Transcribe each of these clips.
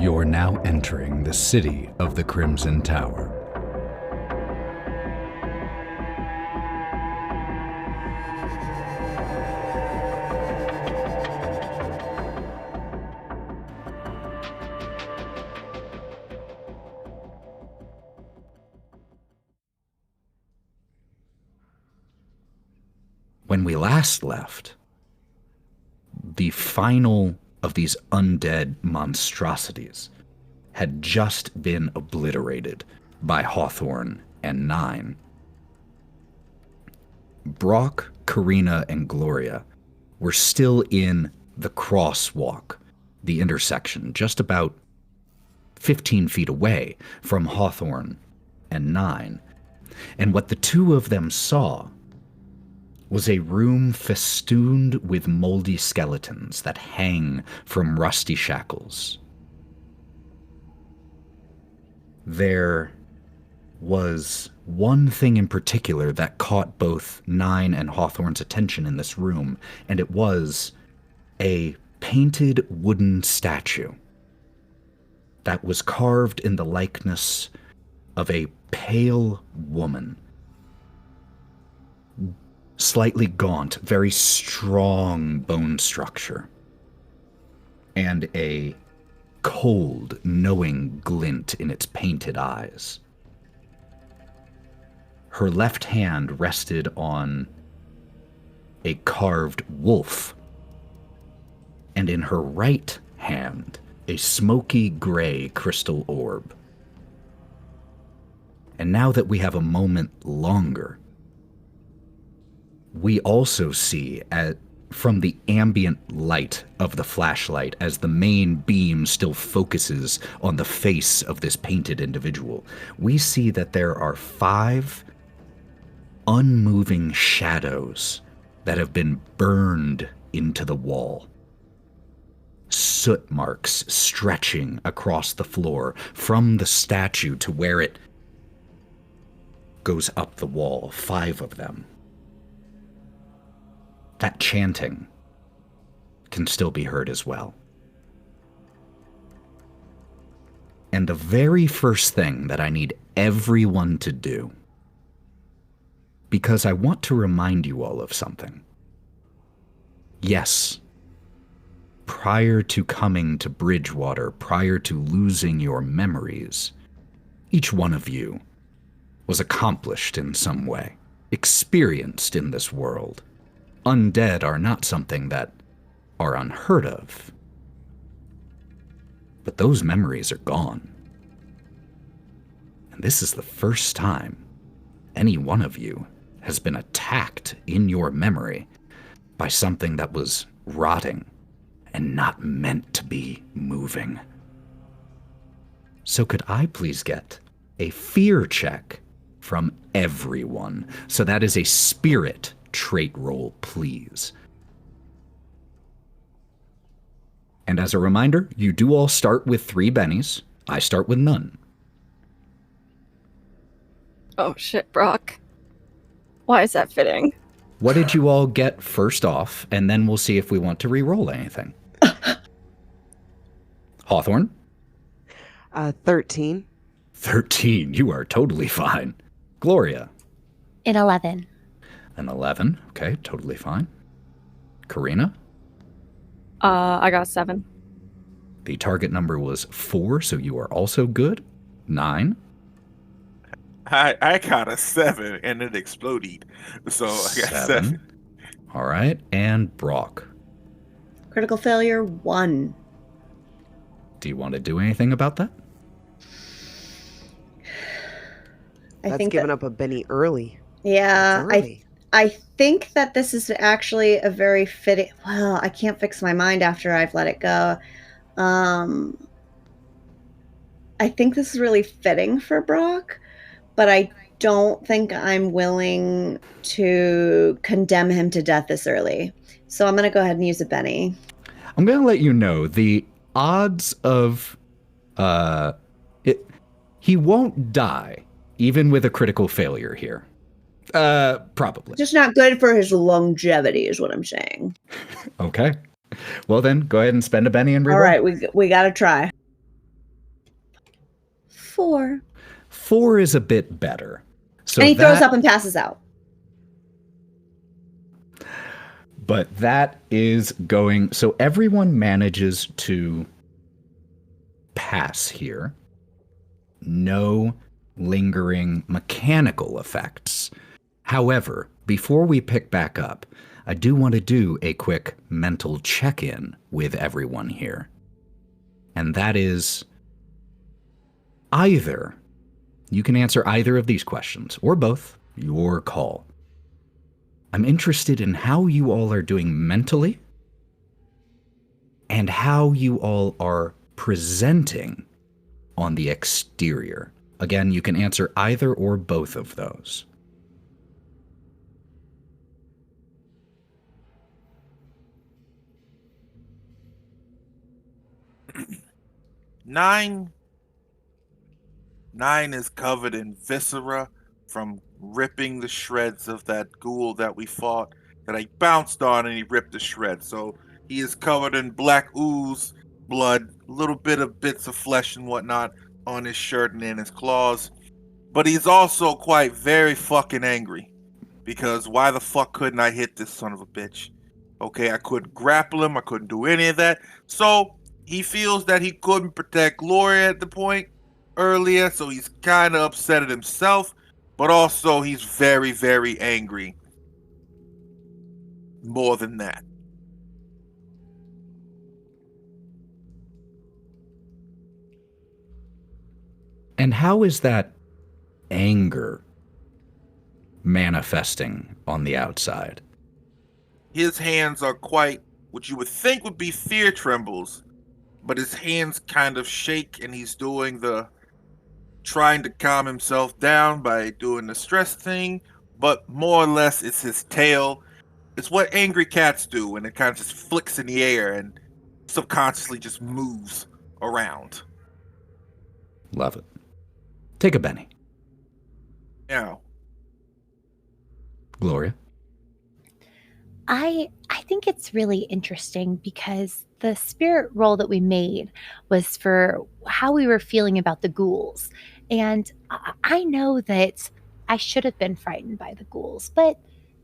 You're now entering the city of the Crimson Tower. When we last left, the final of these undead monstrosities had just been obliterated by Hawthorne and Nine. Brock, Karina, and Gloria were still in the crosswalk, the intersection, just about 15 feet away from Hawthorne and Nine. And what the two of them saw was a room festooned with moldy skeletons that hang from rusty shackles. There was one thing in particular that caught both Nine and Hawthorne's attention in this room, and it was a painted wooden statue that was carved in the likeness of a pale woman. Slightly gaunt, very strong bone structure, and a cold, knowing glint in its painted eyes. Her left hand rested on a carved wolf, and in her right hand, a smoky gray crystal orb. And now that we have a moment longer, we also see, from the ambient light of the flashlight, as the main beam still focuses on the face of this painted individual, we see that there are 5 unmoving shadows that have been burned into the wall. Soot marks stretching across the floor from the statue to where it goes up the wall, 5 of them. That chanting can still be heard as well. And the very first thing that I need everyone to do, because I want to remind you all of something. Yes, prior to coming to Bridgewater, prior to losing your memories, each one of you was accomplished in some way, experienced in this world. Undead are not something that are unheard of. But those memories are gone. And this is the first time any one of you has been attacked in your memory by something that was rotting and not meant to be moving. So could I please get a fear check from everyone? So that is a spirit trait roll, please. And as a reminder, you do all start with 3 bennies. I start with none. Oh shit, Brock. Why is that fitting? What did you all get first off, and then we'll see if we want to re-roll anything. Hawthorne? 13. 13, you are totally fine. Gloria? An 11. An 11, okay, totally fine. Karina? I got 7. The target number was 4, so you are also good. 9. I got a 7 and it exploded. So I got 7. All right, and Brock. Critical failure 1. Do you want to do anything about that? That's giving up a Benny early. Yeah, early. I think that this is actually a very fitting. Well, I can't fix my mind after I've let it go. I think this is really fitting for Brock, but I don't think I'm willing to condemn him to death this early. So I'm going to go ahead and use a Benny. I'm going to let you know the odds of he won't die even with a critical failure here. Probably. Just not good for his longevity is what I'm saying. Okay. Well then, go ahead and spend a Benny and reroll. All right, we got to try. 4. 4 is a bit better. So and he throws up and passes out. But that is going... So everyone manages to pass here. No lingering mechanical effects. However, before we pick back up, I do want to do a quick mental check-in with everyone here. And that is either... You can answer either of these questions, or both. Your call. I'm interested in how you all are doing mentally and how you all are presenting on the exterior. Again, you can answer either or both of those. Nine is covered in viscera from ripping the shreds of that ghoul that we fought, that I bounced on and he ripped the shreds. So he is covered in black ooze, blood, a little bit of bits of flesh and whatnot on his shirt and in his claws. But he's also quite very fucking angry. Because why the fuck couldn't I hit this son of a bitch? Okay, I couldn't grapple him, I couldn't do any of that. So he feels that he couldn't protect Gloria at the point earlier, so he's kind of upset at himself, but also he's very, very angry. More than that. And how is that anger manifesting on the outside? His hands are quite what you would think would be fear trembles, but his hands kind of shake and he's doing the trying to calm himself down by doing the stress thing, but more or less it's his tail. It's what angry cats do when it kind of just flicks in the air and subconsciously just moves around. Love it. Take a Benny. Yeah. Gloria? I think it's really interesting because the spirit roll that we made was for how we were feeling about the ghouls. And I know that I should have been frightened by the ghouls, but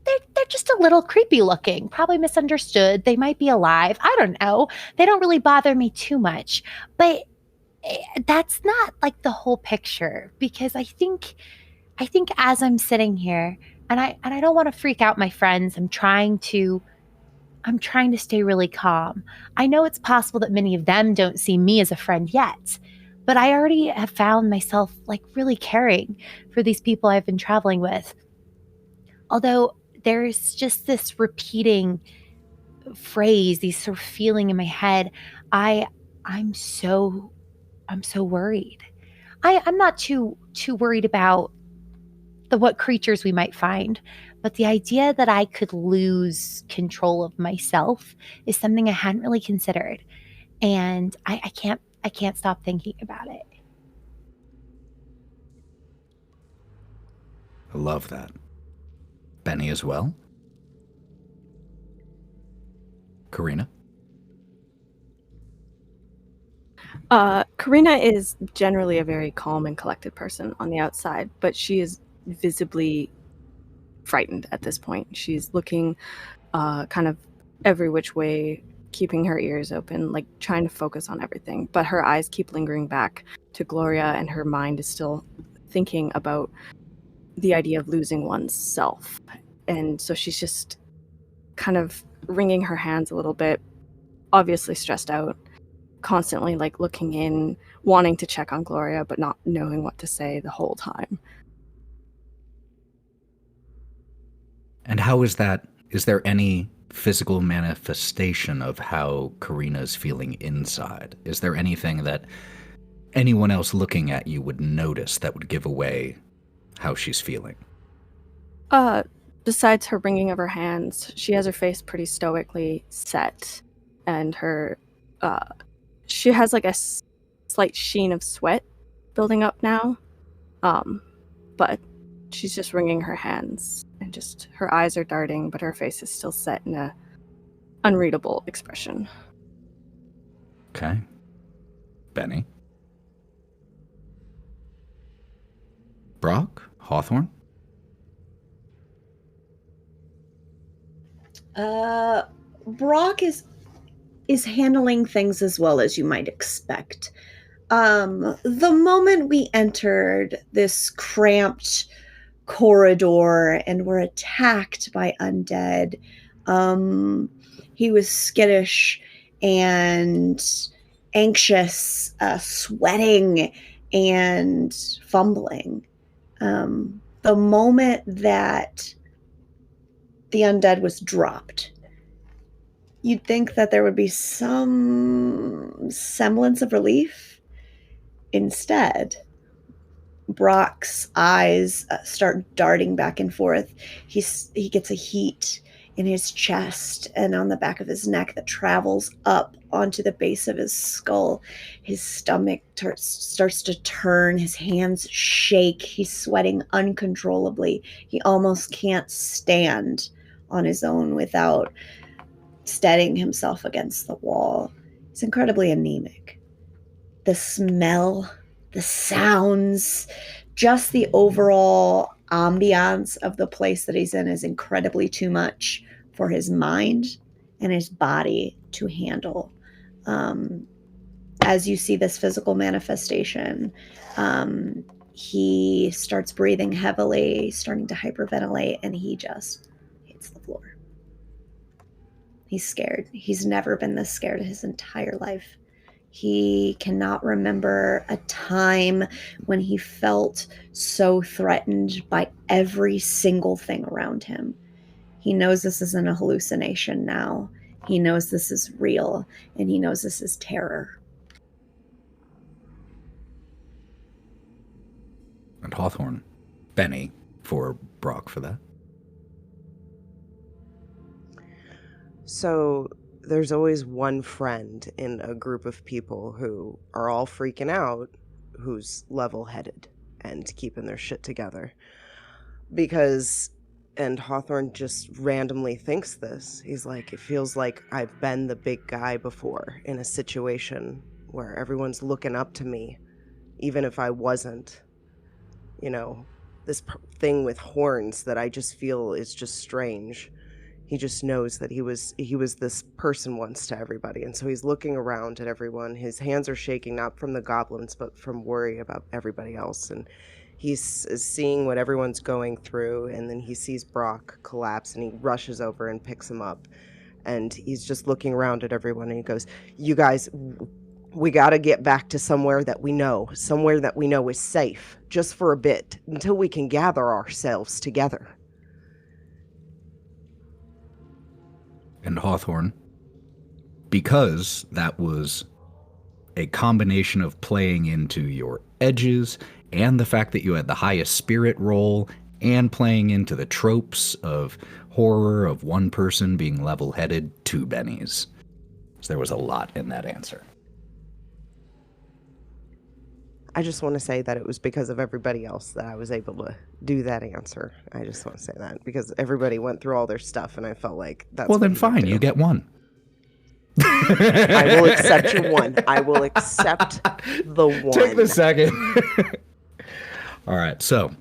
they're just a little creepy looking, probably misunderstood. They might be alive. I don't know. They don't really bother me too much. But that's not like the whole picture, because I think as I'm sitting here, and I don't want to freak out my friends. I'm trying to stay really calm. I know it's possible that many of them don't see me as a friend yet, but I already have found myself like really caring for these people I've been traveling with. Although there's just this repeating phrase, these sort of feeling in my head. I'm so worried. I'm not too worried about what creatures we might find, but the idea that I could lose control of myself is something I hadn't really considered, and I can't stop thinking about it. I love that. Benny as well? Karina? Karina is generally a very calm and collected person on the outside, but she is visibly frightened at this point. She's looking kind of every which way, keeping her ears open, like trying to focus on everything, but her eyes keep lingering back to Gloria, and her mind is still thinking about the idea of losing one's self. And so she's just kind of wringing her hands a little bit, obviously stressed out, constantly like looking in, wanting to check on Gloria, but not knowing what to say the whole time. And how is that? Is there any physical manifestation of how Karina's feeling inside? Is there anything that anyone else looking at you would notice that would give away how she's feeling? Besides her wringing of her hands, she has her face pretty stoically set, and her she has like a slight sheen of sweat building up now, but she's just wringing her hands, and just her eyes are darting, but her face is still set in a unreadable expression. Okay. Benny? Brock? Hawthorne? Brock is handling things as well as you might expect. The moment we entered this cramped corridor and were attacked by undead, he was skittish and anxious, sweating and fumbling. The moment that the undead was dropped, you'd think that there would be some semblance of relief. Instead, Brock's eyes start darting back and forth. He gets a heat in his chest and on the back of his neck that travels up onto the base of his skull. His stomach starts to turn. His hands shake. He's sweating uncontrollably. He almost can't stand on his own without steadying himself against the wall. He's incredibly anemic. The smell, the sounds, just the overall ambiance of the place that he's in is incredibly too much for his mind and his body to handle. As you see this physical manifestation, he starts breathing heavily, starting to hyperventilate, and he just hits the floor. He's scared. He's never been this scared in his entire life. He cannot remember a time when he felt so threatened by every single thing around him. He knows this isn't a hallucination now. He knows this is real, and he knows this is terror. And Hawthorne. Benny for Brock for that. So there's always one friend in a group of people who are all freaking out, who's level-headed and keeping their shit together. And Hawthorne just randomly thinks this. He's like, it feels like I've been the big guy before in a situation where everyone's looking up to me, even if I wasn't. You know, this thing with horns that I just feel is just strange. He just knows that he was this person once to everybody, and so he's looking around at everyone. His hands are shaking, not from the goblins, but from worry about everybody else, and he's seeing what everyone's going through, and then he sees Brock collapse, and he rushes over and picks him up, and he's just looking around at everyone, and he goes, "You guys, we got to get back to somewhere that we know is safe, just for a bit, until we can gather ourselves together." And Hawthorne, because that was a combination of playing into your edges and the fact that you had the highest spirit roll and playing into the tropes of horror of one person being level-headed, two bennies. So there was a lot in that answer. I just want to say that it was because of everybody else that I was able to do that answer. I just want to say that because everybody went through all their stuff, and I felt like that's well. Then fine, you get one. I will accept your one. I will accept the one. Take the second. All right, so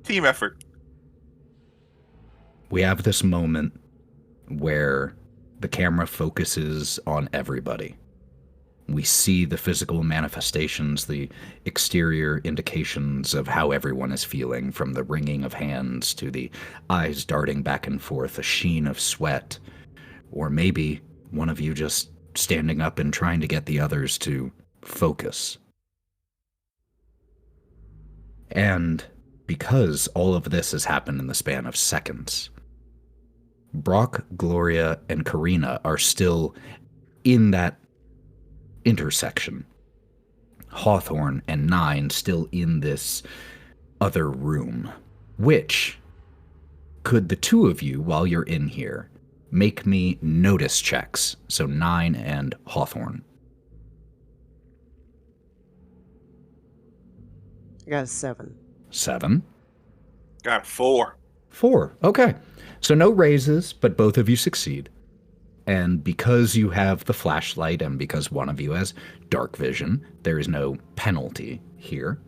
team effort. We have this moment where the camera focuses on everybody. We see the physical manifestations, the exterior indications of how everyone is feeling, from the wringing of hands to the eyes darting back and forth, a sheen of sweat, or maybe one of you just standing up and trying to get the others to focus. And because all of this has happened in the span of seconds, Brock, Gloria, and Karina are still in that intersection. Hawthorne and Nine still in this other room. Which, could the two of you, while you're in here, make me notice checks? So Nine and Hawthorne. I got a 7. 7. Got 4. 4. Okay. So no raises, but both of you succeed. And because you have the flashlight and because one of you has dark vision, there is no penalty here.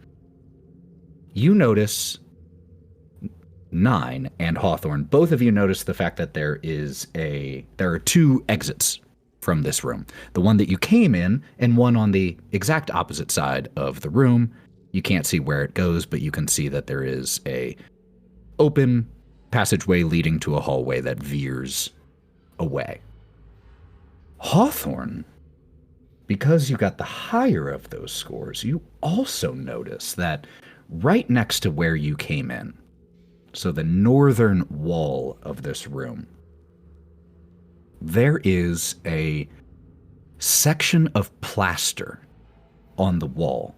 You notice, Nine and Hawthorne, both of you notice the fact that there are two exits from this room. The one that you came in and one on the exact opposite side of the room. You can't see where it goes, but you can see that there is a open passageway leading to a hallway that veers away. Hawthorne, because you got the higher of those scores, you also notice that right next to where you came in, so the northern wall of this room, there is a section of plaster on the wall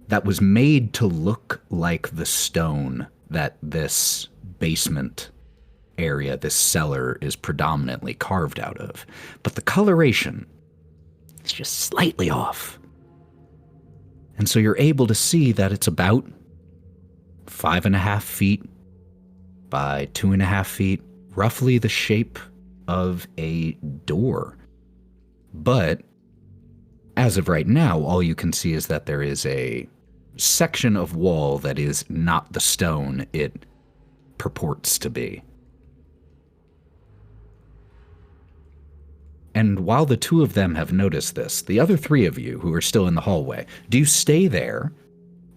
that was made to look like the stone that this basement area, this cellar, is predominantly carved out of. But the coloration is just slightly off. And so you're able to see that it's about 5.5 feet by 2.5 feet, roughly the shape of a door. But as of right now, all you can see is that there is a section of wall that is not the stone it purports to be. And while the two of them have noticed this, the other three of you who are still in the hallway, do you stay there?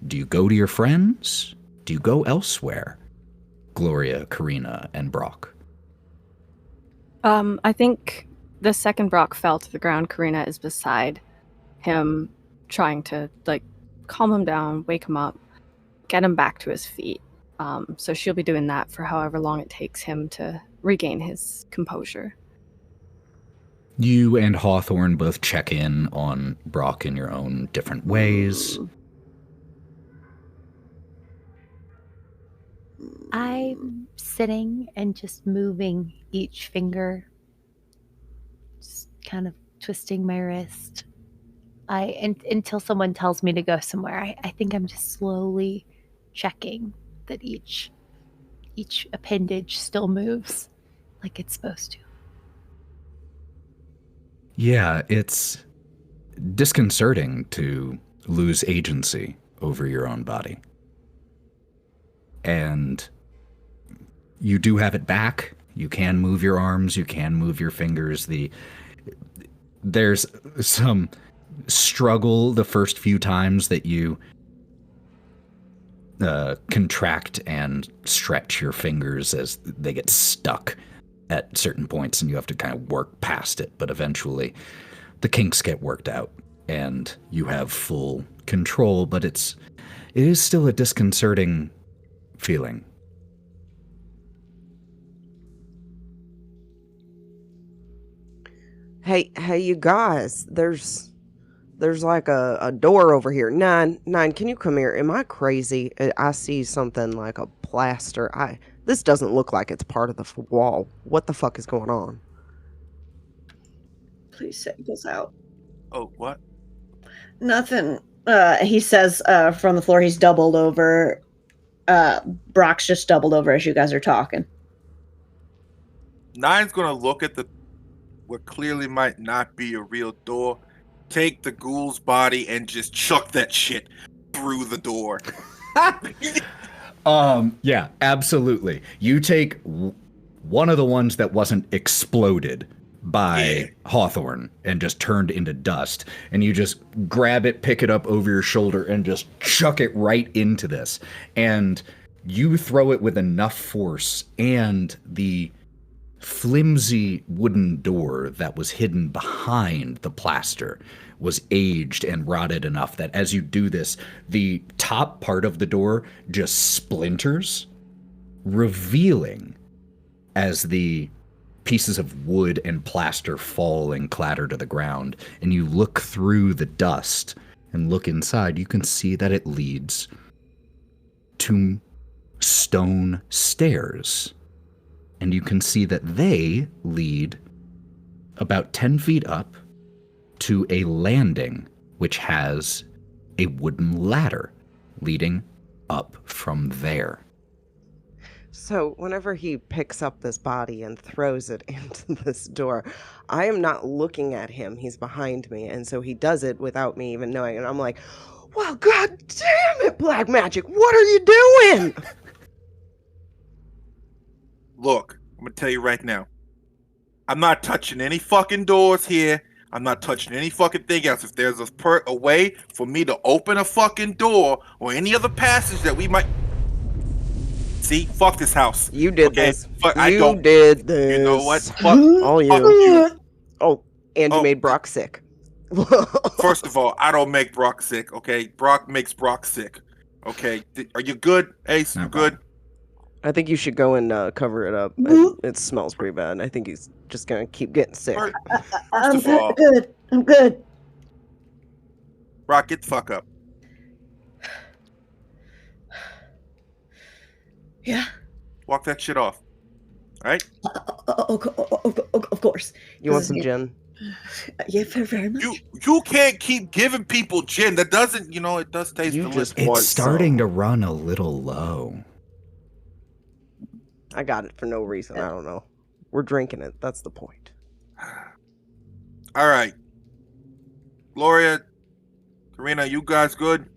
Do you go to your friends? Do you go elsewhere? Gloria, Karina, and Brock. I think the second Brock fell to the ground, Karina is beside him, trying to calm him down, wake him up, get him back to his feet. So she'll be doing that for however long it takes him to regain his composure. You and Hawthorne both check in on Brock in your own different ways. I'm sitting and just moving each finger, just kind of twisting my wrist. Until someone tells me to go somewhere, I think I'm just slowly checking that each appendage still moves like it's supposed to. Yeah, it's disconcerting to lose agency over your own body. And you do have it back. You can move your arms, you can move your fingers. There's some struggle the first few times that you contract and stretch your fingers as they get stuck at certain points, and you have to kind of work past it. But eventually the kinks get worked out and you have full control, but it is still a disconcerting feeling. Hey, you guys, there's like a door over here. Nine, can you come here? Am I crazy? I see something like a plaster. This doesn't look like it's part of the wall. What the fuck is going on? Please say he goes out. Oh, what? Nothing. He says from the floor. He's doubled over. Brock's just doubled over as you guys are talking. Nine's gonna look at what clearly might not be a real door, take the ghoul's body, and just chuck that shit through the door. Yeah, absolutely. You take one of the ones that wasn't exploded by Hawthorne and just turned into dust, and you just grab it, pick it up over your shoulder, and just chuck it right into this. And you throw it with enough force, and the flimsy wooden door that was hidden behind the plaster was aged and rotted enough that as you do this, the top part of the door just splinters, revealing, as the pieces of wood and plaster fall and clatter to the ground, and you look through the dust and look inside, you can see that it leads to stone stairs. And you can see that they lead about 10 feet up to a landing which has a wooden ladder leading up from there. So whenever he picks up this body and throws it into this door, I am not looking at him. He's behind me. And so he does it without me even knowing. And I'm like, Well, god damn it, Black Magic, what are you doing? Look, I'm gonna tell you right now. I'm not touching any fucking doors here. I'm not touching any fucking thing else. If there's a way for me to open a fucking door or any other passage that we might... See? Fuck this house. You did this. Fuck, You I don't. did this. You know what? Fuck All you. you. Oh, and you Oh. made Brock sick. First of all, I don't make Brock sick, okay? Brock makes Brock sick. Okay? Are you good, Ace? You No good? I think you should go and cover it up. It smells pretty bad. I think he's just gonna keep getting sick. First I'm of all, good. I'm good. Brock, get the fuck up. Yeah. Walk that shit off. All right? Of course. You want some gin? Yeah, very much. You can't keep giving people gin. That doesn't, it does taste You delicious. just It's want starting some. to run a little low. I got it for no reason. I don't know. We're drinking it. That's the point. All right. Gloria, Karina, you guys good?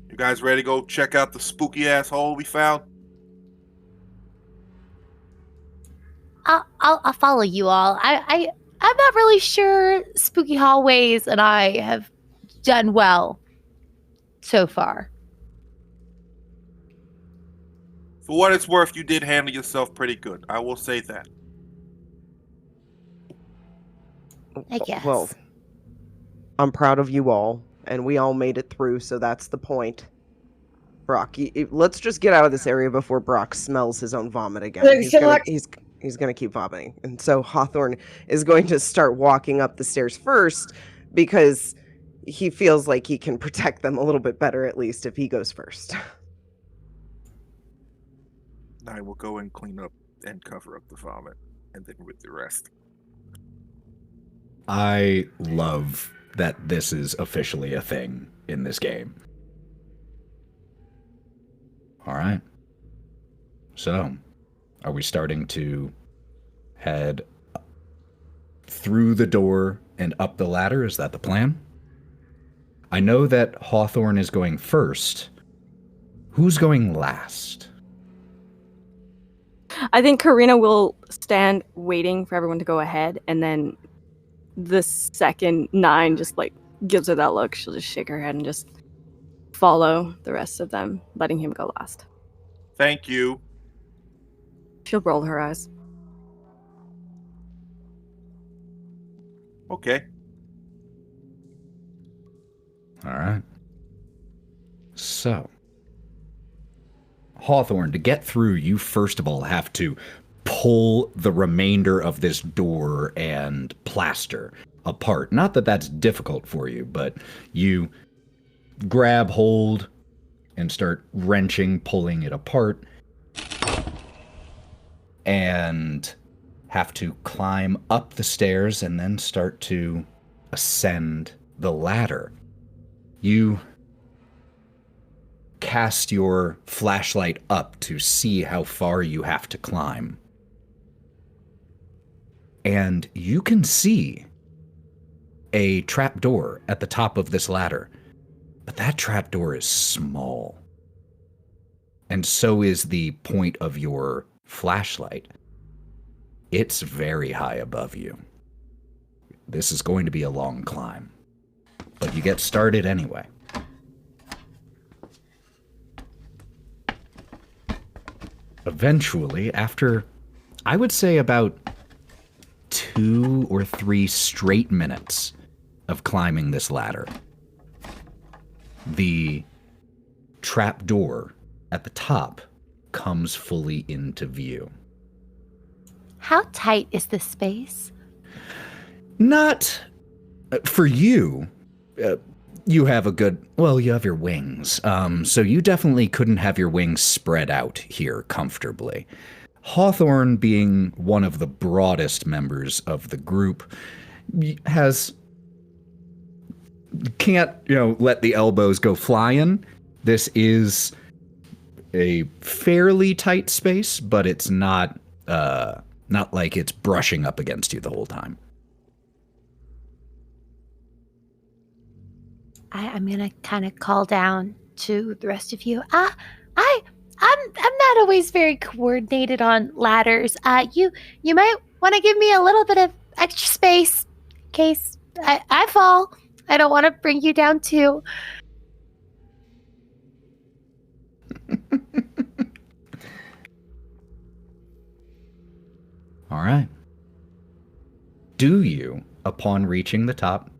You guys ready to go check out the spooky ass hole we found? I'll follow you all. I'm not really sure spooky hallways and I have done well so far. For what it's worth, you did handle yourself pretty good. I will say that. I guess. Well, I'm proud of you all, and we all made it through, so that's the point. Brock, let's just get out of this area before Brock smells his own vomit again. He's gonna keep vomiting. And so Hawthorne is going to start walking up the stairs first because he feels like he can protect them a little bit better, at least, if he goes first. I will go and clean up and cover up the vomit, and then with the rest. I love that this is officially a thing in this game. All right. So, are we starting to head through the door and up the ladder? Is that the plan? I know that Hawthorne is going first. Who's going last? I think Karina will stand waiting for everyone to go ahead, and then the second 9 just gives her that look. She'll just shake her head and just follow the rest of them, letting him go last. Thank you. She'll roll her eyes. Okay. All right. So, Hawthorne, to get through, you first of all have to pull the remainder of this door and plaster apart. Not that that's difficult for you, but you grab hold and start wrenching, pulling it apart, and have to climb up the stairs and then start to ascend the ladder. You cast your flashlight up to see how far you have to climb. And you can see a trapdoor at the top of this ladder. But that trapdoor is small. And so is the point of your flashlight. It's very high above you. This is going to be a long climb. But you get started anyway. Eventually, after, I would say about 2 or 3 straight minutes of climbing this ladder, the trapdoor at the top comes fully into view. How tight is this space? Not for you. You have you have your wings. So you definitely couldn't have your wings spread out here comfortably. Hawthorne, being one of the broadest members of the group, can't, let the elbows go flying. This is a fairly tight space, but it's not like it's brushing up against you the whole time. I'm gonna kind of call down to the rest of you. I'm not always very coordinated on ladders. You might want to give me a little bit of extra space in case I fall. I don't want to bring you down too. All right. Do you, upon reaching the top,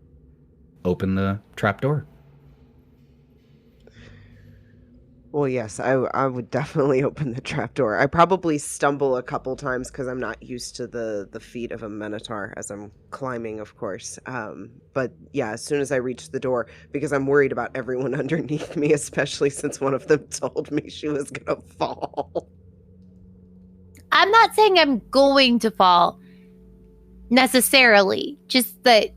open the trapdoor? Well, yes, I would definitely open the trapdoor. I probably stumble a couple times because I'm not used to the feet of a minotaur as I'm climbing, of course. But yeah, as soon as I reach the door, because I'm worried about everyone underneath me, especially since one of them told me she was gonna fall. I'm not saying I'm going to fall necessarily, just that,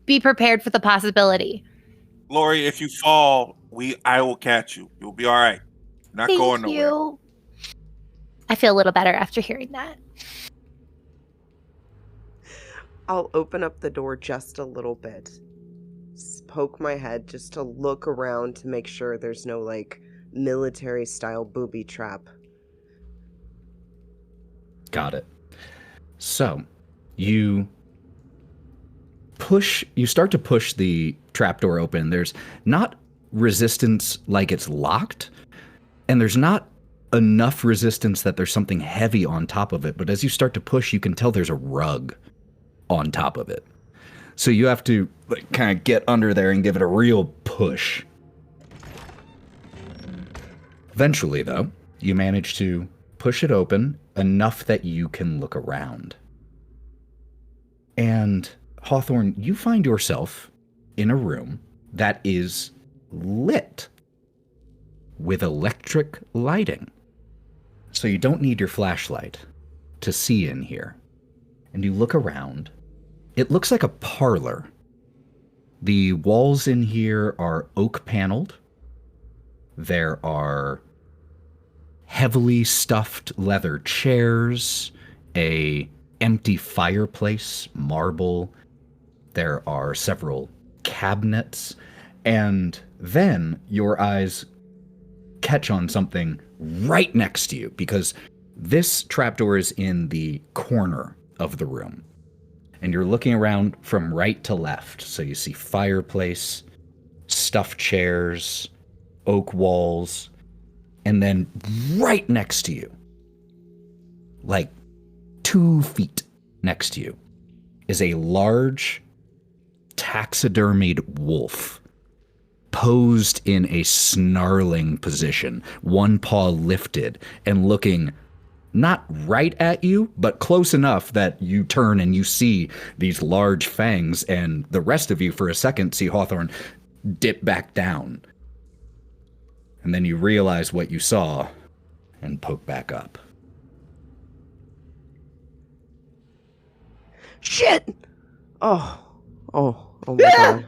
be prepared for the possibility. Lori, if you fall, I will catch you. You'll be all right. Not Thank going nowhere. you. I feel a little better after hearing that. I'll open up the door just a little bit, poke my head just to look around to make sure there's no, like, military-style booby trap. Got it. So, you start to push the trapdoor open. There's not resistance like it's locked, and there's not enough resistance that there's something heavy on top of it. But as you start to push, you can tell there's a rug on top of it. So you have to kind of get under there and give it a real push. Eventually, though, you manage to push it open enough that you can look around. And Hawthorne, you find yourself in a room that is lit with electric lighting. So you don't need your flashlight to see in here. And you look around. It looks like a parlor. The walls in here are oak paneled. There are heavily stuffed leather chairs, a empty fireplace, marble. There are several cabinets, and then your eyes catch on something right next to you, because this trapdoor is in the corner of the room. And you're looking around from right to left. So you see fireplace, stuffed chairs, oak walls, and then right next to you, like 2 feet next to you, is a large taxidermied wolf posed in a snarling position, one paw lifted and looking not right at you, but close enough that you turn and you see these large fangs, and the rest of you for a second see Hawthorne dip back down. And then you realize what you saw and poke back up. Shit! Oh my god.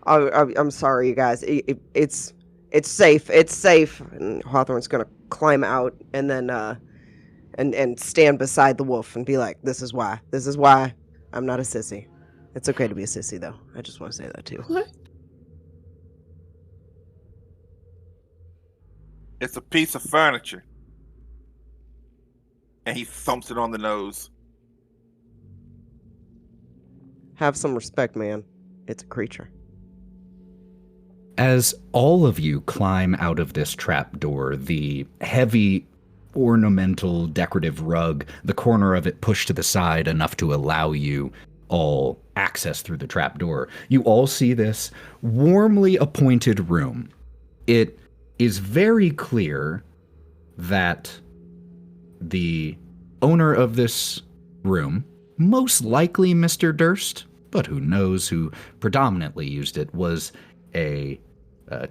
I'm sorry, you guys. It's safe. It's safe. And Hawthorne's gonna climb out and then and stand beside the wolf and be like, this is why I'm not a sissy. It's okay to be a sissy, though. I just want to say that too. What? It's a piece of furniture. And he thumps it on the nose. Have some respect, man. It's a creature. As all of you climb out of this trapdoor, the heavy ornamental decorative rug, the corner of it pushed to the side enough to allow you all access through the trapdoor, you all see this warmly appointed room. It is very clear that the owner of this room, most likely Mr. Durst, but who knows who predominantly used it, was a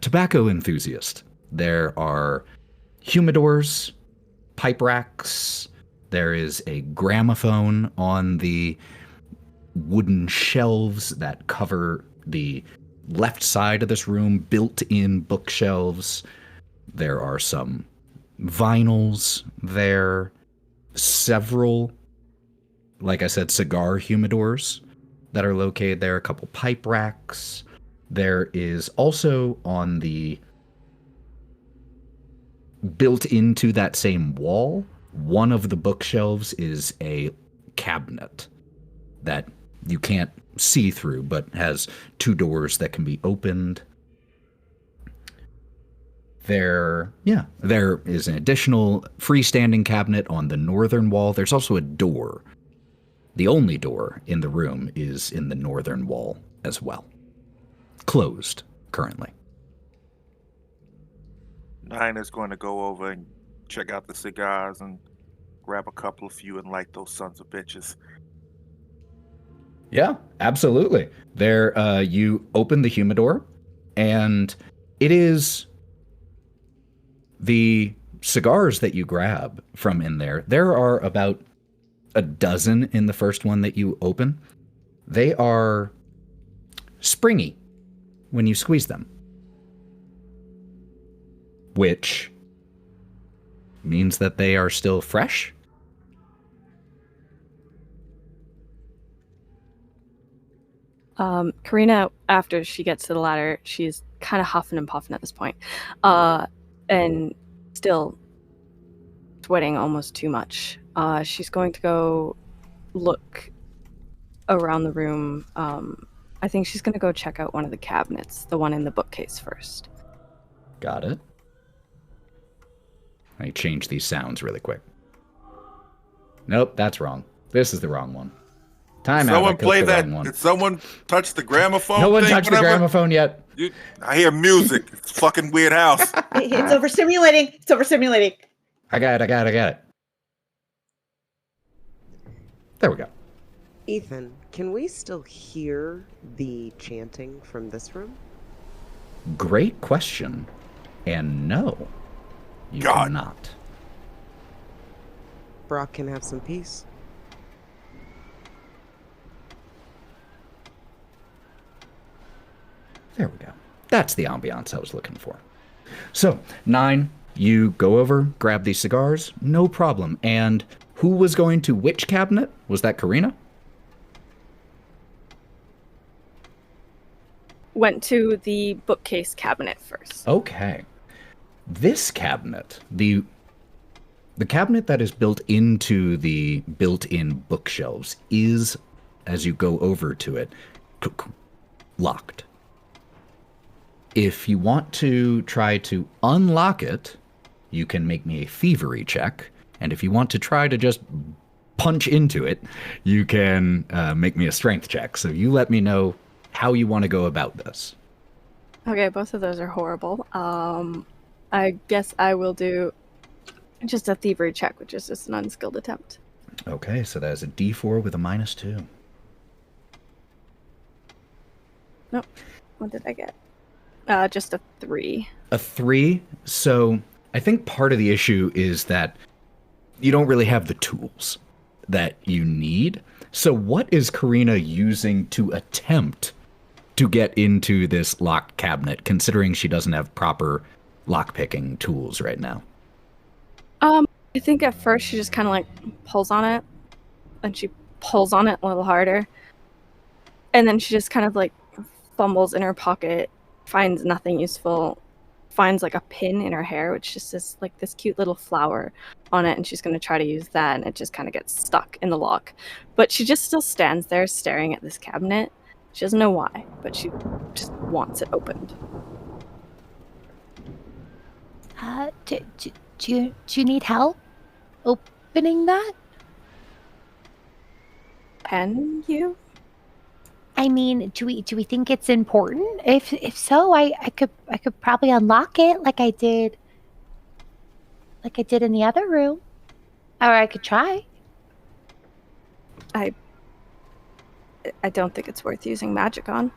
tobacco enthusiast. There are humidors, pipe racks, there is a gramophone on the wooden shelves that cover the left side of this room, built-in bookshelves. There are some vinyls there, several, like I said, cigar humidors that are located there, a couple pipe racks, There is also on the built into that same wall, one of the bookshelves is a cabinet that you can't see through, but has two doors that can be opened. There is an additional freestanding cabinet on the northern wall. There's also a door. The only door in the room is in the northern wall as well. Closed currently. Nine is going to go over and check out the cigars and grab a couple of few and light those sons of bitches. Yeah, absolutely. There, you open the humidor, and it is the cigars that you grab from in there. There are about a dozen in the first one that you open. They are springy when you squeeze them, which means that they are still fresh. Karina, after she gets to the ladder, she's kind of huffing and puffing at this point, and still sweating almost too much. She's going to go look around the room. I think she's going to go check out one of the cabinets, the one in the bookcase first. Got it. I change these sounds really quick. Nope, that's wrong. This is the wrong one. Time out. Someone I clicked play the that. wrong one. Did someone touch the gramophone? No one thing, touched the whatever? gramophone yet. I hear music. It's a fucking weird house. It's overstimulating. It's overstimulating. I got it. There we go. Ethan, can we still hear the chanting from this room? Great question. And no, you God. cannot. Brock can have some peace. There we go. That's the ambiance I was looking for. So, 9, you go over, grab these cigars, no problem. And who was going to which cabinet? Was that Karina? Went to the bookcase cabinet first. Okay. This cabinet, the cabinet that is built into the built-in bookshelves is, as you go over to it, locked. If you want to try to unlock it, you can make me a thievery check. And if you want to try to just punch into it, you can make me a strength check. So you let me know how you want to go about this. Okay, both of those are horrible. I guess I will do just a thievery check, which is just an unskilled attempt. Okay, so that is a D4 with a -2. Nope. What did I get? Just a 3. A 3. So I think part of the issue is that you don't really have the tools that you need. So what is Karina using to attempt to get into this locked cabinet, considering she doesn't have proper lockpicking tools right now? I think at first she just kind of like pulls on it, and she pulls on it a little harder, and then she just kind of like fumbles in her pocket, finds nothing useful, finds like a pin in her hair, which just is like this cute little flower on it, and she's going to try to use that, and it just kind of gets stuck in the lock. But she just still stands there staring at this cabinet. She doesn't know why, but she just wants it opened. Do you need help opening that? Can you? I mean, do we think it's important? If so, I could probably unlock it like I did in the other room, or I could try. I don't think it's worth using magic on.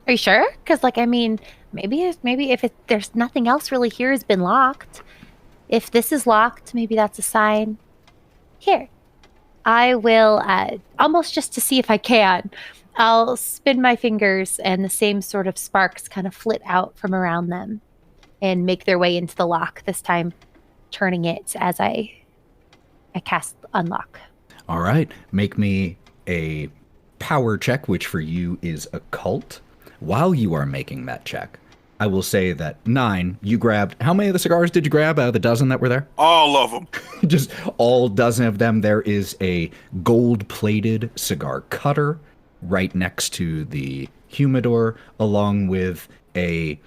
Are you sure? Because I mean, maybe if there's nothing else really here has been locked. If this is locked, maybe that's a sign. Here, I will almost just to see if I can. I'll spin my fingers, and the same sort of sparks kind of flit out from around them and make their way into the lock, this time turning it as I cast unlock. All right. Make me a power check, which for you is occult, While you are making that check, I will say that 9, you grabbed, how many of the cigars did you grab out of the dozen that were there? All of them. Just all dozen of them. There is a gold-plated cigar cutter right next to the humidor, along with a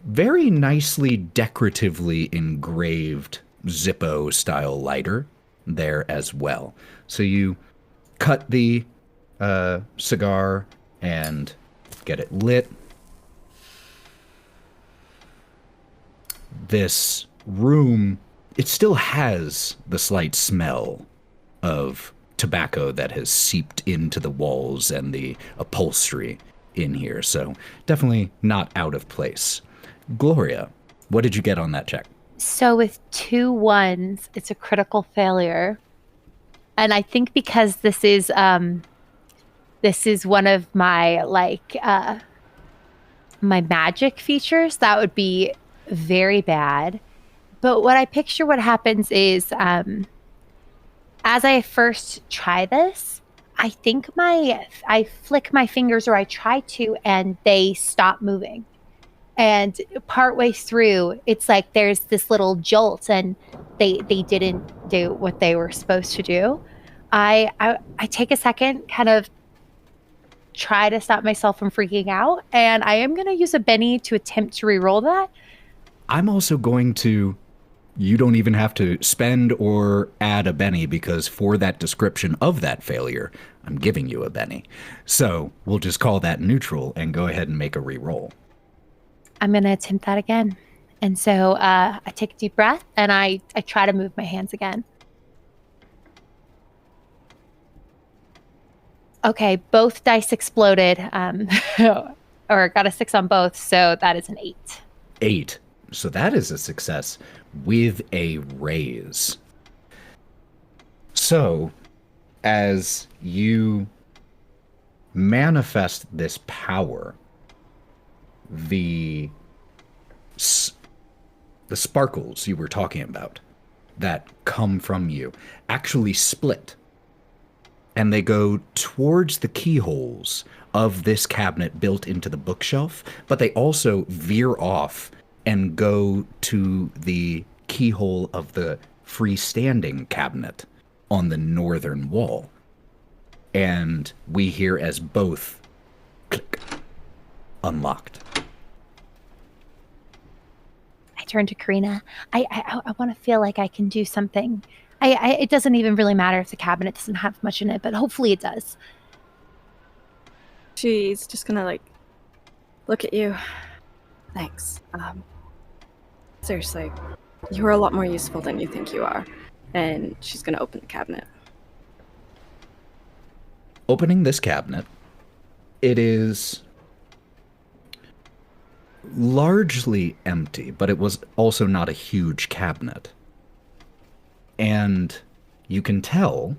very nicely decoratively engraved Zippo-style lighter there as well. So you cut the cigar and get it lit. This room, it still has the slight smell of tobacco that has seeped into the walls and the upholstery in here, so definitely not out of place. Gloria, what did you get on that check? So with 2 1s, it's a critical failure. And I think because this is one of my my magic features, that would be very bad. But what I picture what happens is as I first try this, I think I flick my fingers, or I try to, and they stop moving. And partway through, it's like there's this little jolt, and they didn't do what they were supposed to do. I take a second, kind of try to stop myself from freaking out, and I am going to use a Benny to attempt to re-roll that. I'm also going to, you don't even have to spend or add a Benny, because for that description of that failure, I'm giving you a Benny. So we'll just call that neutral and go ahead and make a re-roll. I'm going to attempt that again. And so I take a deep breath, and I try to move my hands again. Okay, both dice exploded, or got a 6 on both, so that is an 8. 8. So that is a success with a raise. So, as you manifest this power, the sparkles you were talking about that come from you actually split, and they go towards the keyholes of this cabinet built into the bookshelf, but they also veer off and go to the keyhole of the freestanding cabinet on the northern wall. And we hear as both click, unlocked. I turn to Karina. I want to feel like I can do something. It doesn't even really matter if the cabinet doesn't have much in it, but hopefully it does. She's just gonna look at you. Thanks. Seriously, you are a lot more useful than you think you are. And she's gonna open the cabinet. Opening this cabinet, it is largely empty, but it was also not a huge cabinet. And you can tell,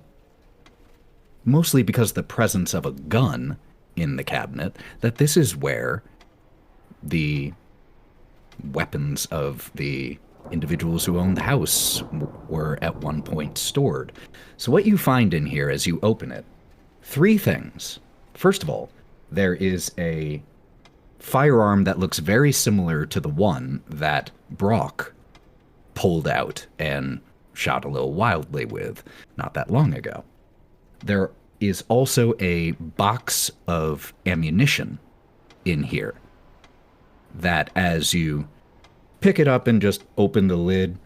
mostly because of the presence of a gun in the cabinet, that this is where the weapons of the individuals who owned the house were at one point stored. So what you find in here as you open it, 3 things. First of all, there is a firearm that looks very similar to the one that Brock pulled out and shot a little wildly with not that long ago. There is also a box of ammunition in here that, as you pick it up and just open the lid,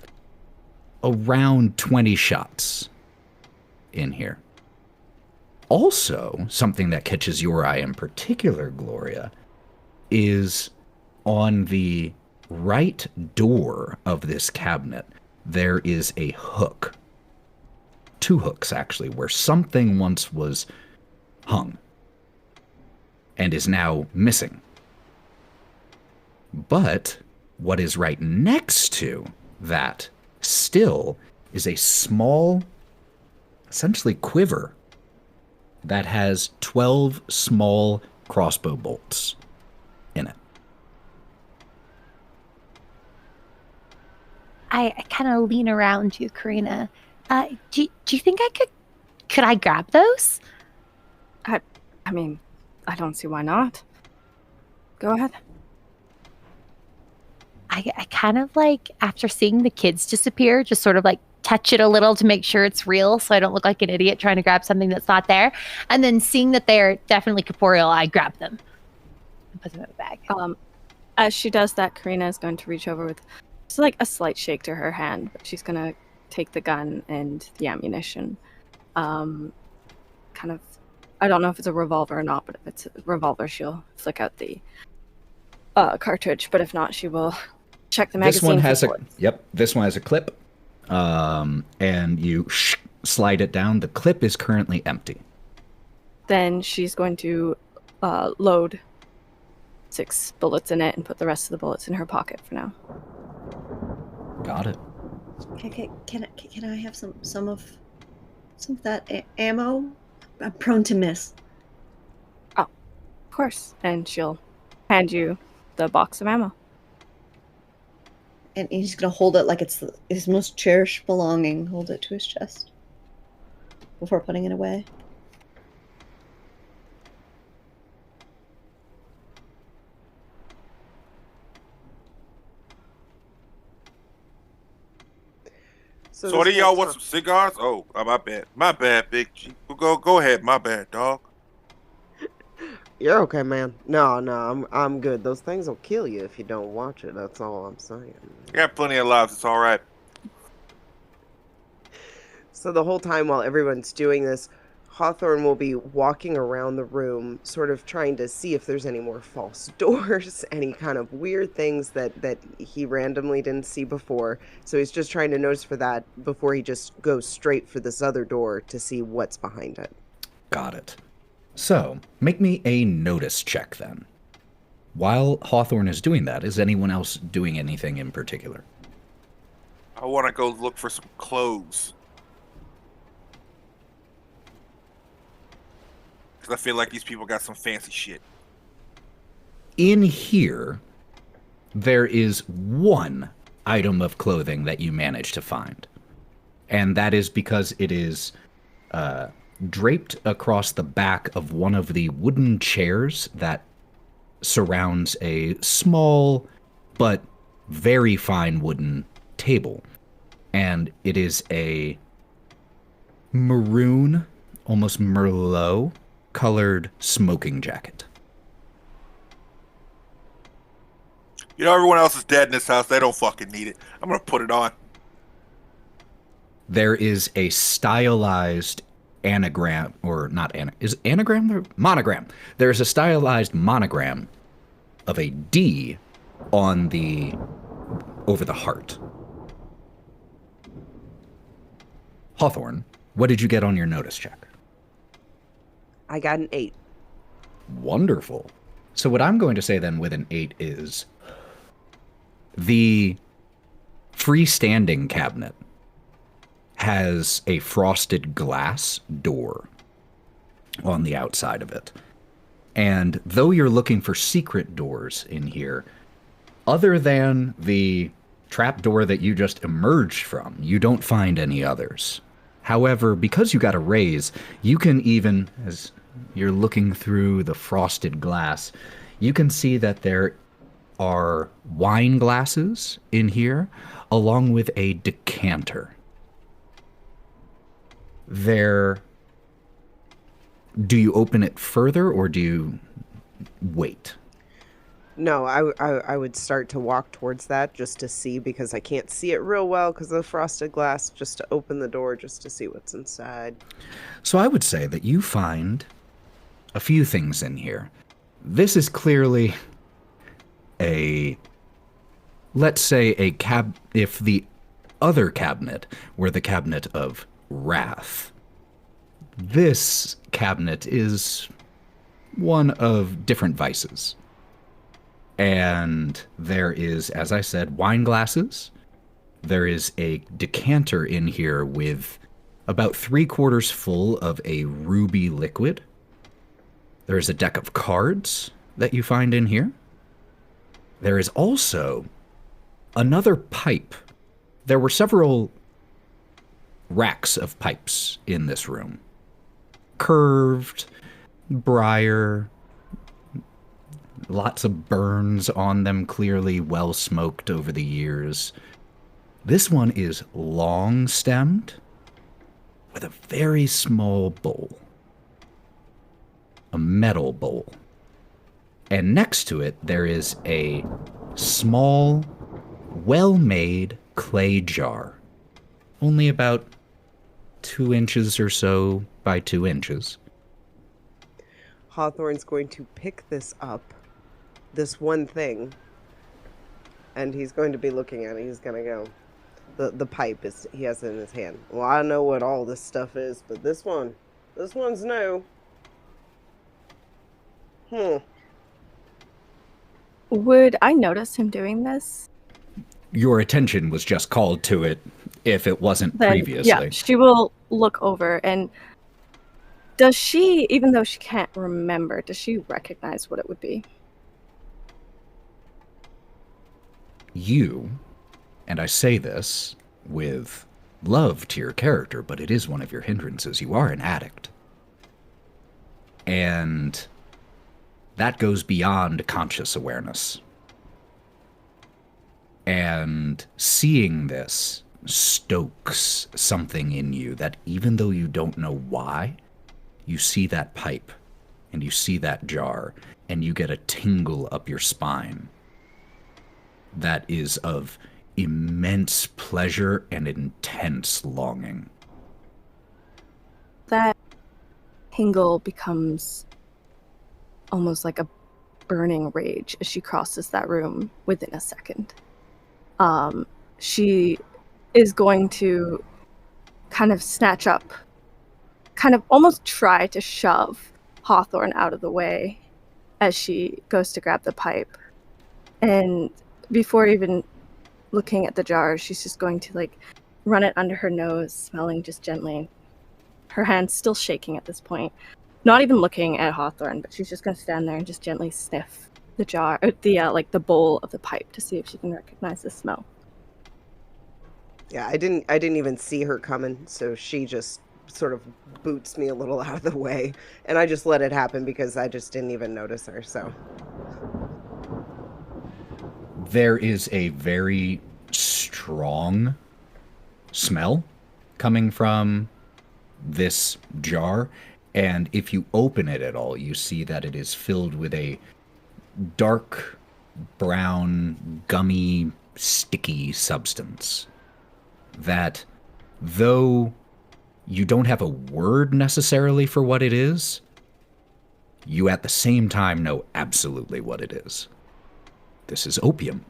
around 20 shots in here. Also, something that catches your eye in particular, Gloria, is on the right door of this cabinet, there is a hook. 2 hooks, actually, where something once was hung and is now missing. But what is right next to that still is a small, essentially quiver that has 12 small crossbow bolts in it. I kind of lean around you, Karina. Do you think could I grab those? I mean, I don't see why not. Go ahead. I kind of like, after seeing the kids disappear, just sort of like touch it a little to make sure it's real so I don't look like an idiot trying to grab something that's not there. And then seeing that they're definitely corporeal, I grab them and put them in a bag. As she does that, Karina is going to reach over with just like a slight shake to her hand, but she's going to take the gun and the ammunition. Kind of, I don't know if it's a revolver or not, but if it's a revolver, she'll flick out the cartridge. But if not, she will check the magazine. This one has a clip, and you slide it down. The clip is currently empty. Then she's going to load 6 bullets in it and put the rest of the bullets in her pocket for now. Got it. Can I have some of that ammo? I'm prone to miss. Oh, of course. And she'll hand you the box of ammo. And he's gonna hold it like it's his most cherished belonging. Hold it to his chest before putting it away. So what do y'all want, some cigars? Oh, my bad, Big G. Go ahead, my bad, dog. You're okay, man. No, I'm good. Those things will kill you if you don't watch it. That's all I'm saying. You got plenty of lives. It's all right. So the whole time while everyone's doing this, Hawthorne will be walking around the room, sort of trying to see if there's any more false doors, any kind of weird things that he randomly didn't see before. So he's just trying to notice for that before he just goes straight for this other door to see what's behind it. Got it. So, make me a notice check then. While Hawthorne is doing that, is anyone else doing anything in particular? I want to go look for some clothes. Because I feel like these people got some fancy shit. In here, there is one item of clothing that you manage to find. And that is because it is draped across the back of one of the wooden chairs that surrounds a small but very fine wooden table. And it is a maroon, almost Merlot colored smoking jacket. You know, everyone else is dead in this house. They don't fucking need it. I'm going to put it on. There is a stylized anagram, or not is anagram the monogram? There's a stylized monogram of a D on the over the heart. Hawthorne, what did you get on your notice check? I got an 8. Wonderful. So what I'm going to say then with an 8 is the freestanding cabinet has a frosted glass door on the outside of it. And though you're looking for secret doors in here, other than the trap door that you just emerged from, you don't find any others. However, because you got a raise, you can even, as you're looking through the frosted glass, you can see that there are wine glasses in here, along with a decanter. Do you open it further, or do you wait? No, I would start to walk towards that just to see, because I can't see it real well because of the frosted glass, just to open the door just to see what's inside. So I would say that you find a few things in here. This is clearly let's say if the other cabinet were the cabinet of wrath, this cabinet is one of different vices. And there is, as I said, wine glasses. There is a decanter in here with about 3/4 full of a ruby liquid. There is a deck of cards that you find in here. There is also another pipe. There were several racks of pipes in this room. Curved, briar, Lots of burns on them, clearly well smoked over the years. This one is long stemmed with a very small bowl, a metal bowl. And next to it, there is a small, well-made clay jar, only about 2 inches or so by 2 inches. Hawthorne's going to pick this up, this one thing, and he's going to be looking at it. He's going to go, the pipe he has it in his hand. Well, I know what all this stuff is, but this one's new. Would I notice him doing this? Your attention was just called to it if it wasn't Then, previously. yeah, she will look over, and does she, even though she can't remember, does she recognize what it would be? You, and I say this with love to your character, but it is one of your hindrances. You are an addict. And that goes beyond conscious awareness. And seeing this stokes something in you that even though you don't know why, you see that pipe and you see that jar and you get a tingle up your spine that is of immense pleasure and intense longing. That tingle becomes almost like a burning rage as she crosses that room within a second. She is going to kind of snatch up, kind of almost try to shove Hawthorne out of the way as she goes to grab the pipe. And before even looking at the jar, she's just going to like run it under her nose, smelling just gently. Her hand's still shaking at this point. Not even looking at Hawthorne, but she's just going to stand there and just gently sniff the jar, the bowl of the pipe to see if she can recognize the smell. Yeah, I didn't even see her coming, so she just sort of boots me a little out of the way, and I just let it happen because I just didn't even notice her, so. There is a very strong smell coming from this jar, and if you open it at all, you see that it is filled with a dark brown, gummy, sticky substance that, though you don't have a word necessarily for what it is, you at the same time know absolutely what it is. This is opium.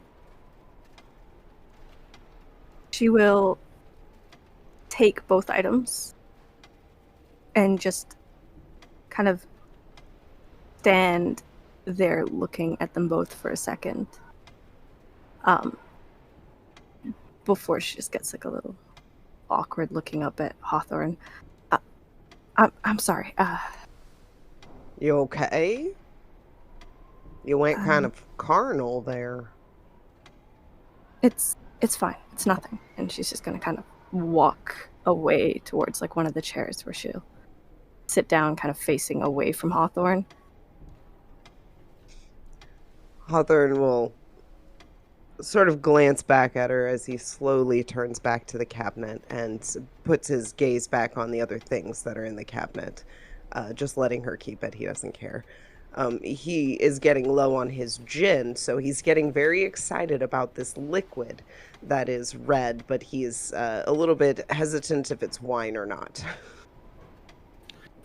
She will take both items and just kind of stand there looking at them both for a second. Before she just gets like a little awkward looking up at Hawthorne. I'm sorry. You okay? You went kind of carnal there. It's fine. It's nothing. And she's just gonna kind of walk away towards like one of the chairs where she'll sit down, kind of facing away from Hawthorne. Hawthorne will sort of glance back at her as he slowly turns back to the cabinet and puts his gaze back on the other things that are in the cabinet, just letting her keep it. He doesn't care. He is getting low on his gin, so he's getting very excited about this liquid that is red, but he's a little bit hesitant if it's wine or not.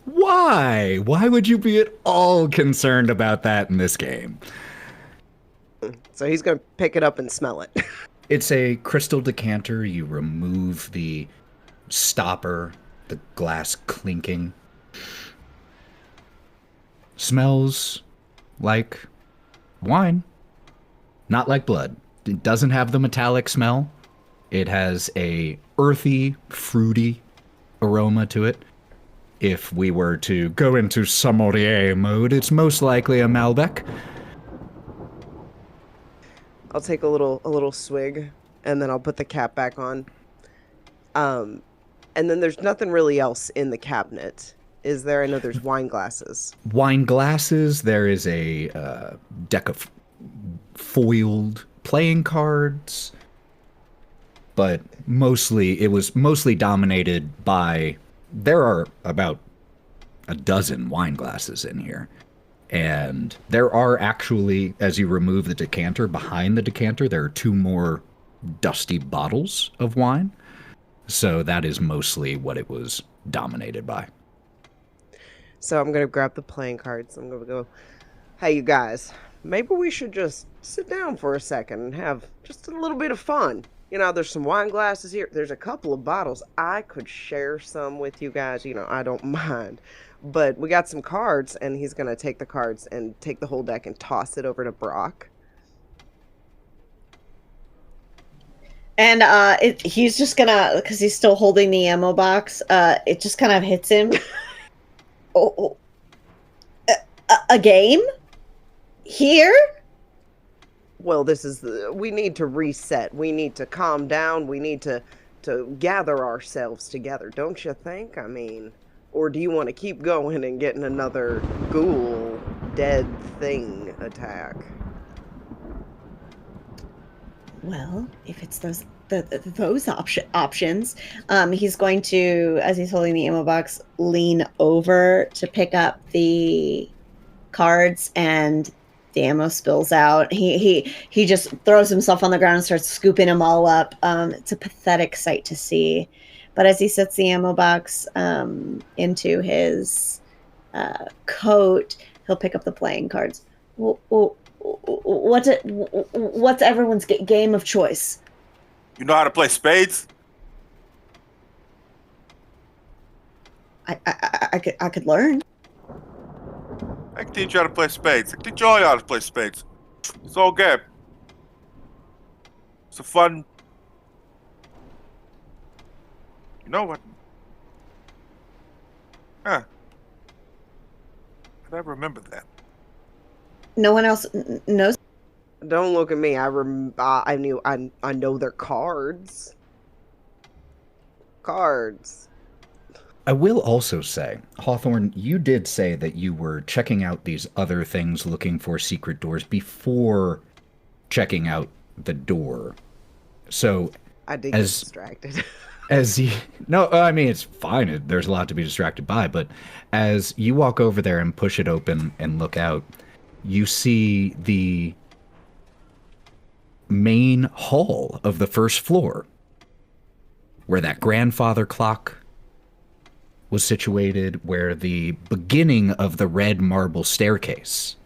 Why? Why would you be at all concerned about that in this game? So he's going to pick it up and smell it. It's a crystal decanter. You remove the stopper, the glass clinking. Smells like wine, not like blood. It doesn't have the metallic smell. It has a earthy, fruity aroma to it. If we were to go into sommelier mode, it's most likely a Malbec. I'll take a little swig, and then I'll put the cap back on. And then there's nothing really else in the cabinet. is there? I know there's wine glasses. Wine glasses. There is a deck of foiled playing cards, but it was mostly dominated by. There are about a dozen wine glasses in here. And there are actually, as you remove the decanter, behind the decanter, there are 2 more dusty bottles of wine. So that is mostly what it was dominated by. So I'm going to grab the playing cards. I'm going to go, hey, you guys, maybe we should just sit down for a second and have just a little bit of fun. You know, there's some wine glasses here. There's a couple of bottles. I could share some with you guys. You know, I don't mind. But we got some cards, and he's going to take the cards and take the whole deck and toss it over to Brock. And he's just gonna, because he's still holding the ammo box, it just kind of hits him. A game? Here? Well, we need to reset. We need to calm down. We need to gather ourselves together, don't you think? I mean, or do you want to keep going and getting another ghoul dead thing attack? Well, if it's those options, he's going to, as he's holding the ammo box, lean over to pick up the cards, and the ammo spills out. He just throws himself on the ground and starts scooping them all up. It's a pathetic sight to see. But as he sets the ammo box into his coat, he'll pick up the playing cards. What's everyone's game of choice? You know how to play spades? I could learn. I can teach you how to play spades. I can teach all you how to play spades. It's all game. It's a fun. You know what? Huh. I remember that. No one else knows. Don't look at me. I know their cards. Cards. I will also say, Hawthorne, you did say that you were checking out these other things, looking for secret doors before checking out the door. So I did get distracted. No, I mean, it's fine. There's a lot to be distracted by, but as you walk over there and push it open and look out, you see the main hall of the first floor, where that grandfather clock was situated, where the beginning of the red marble staircase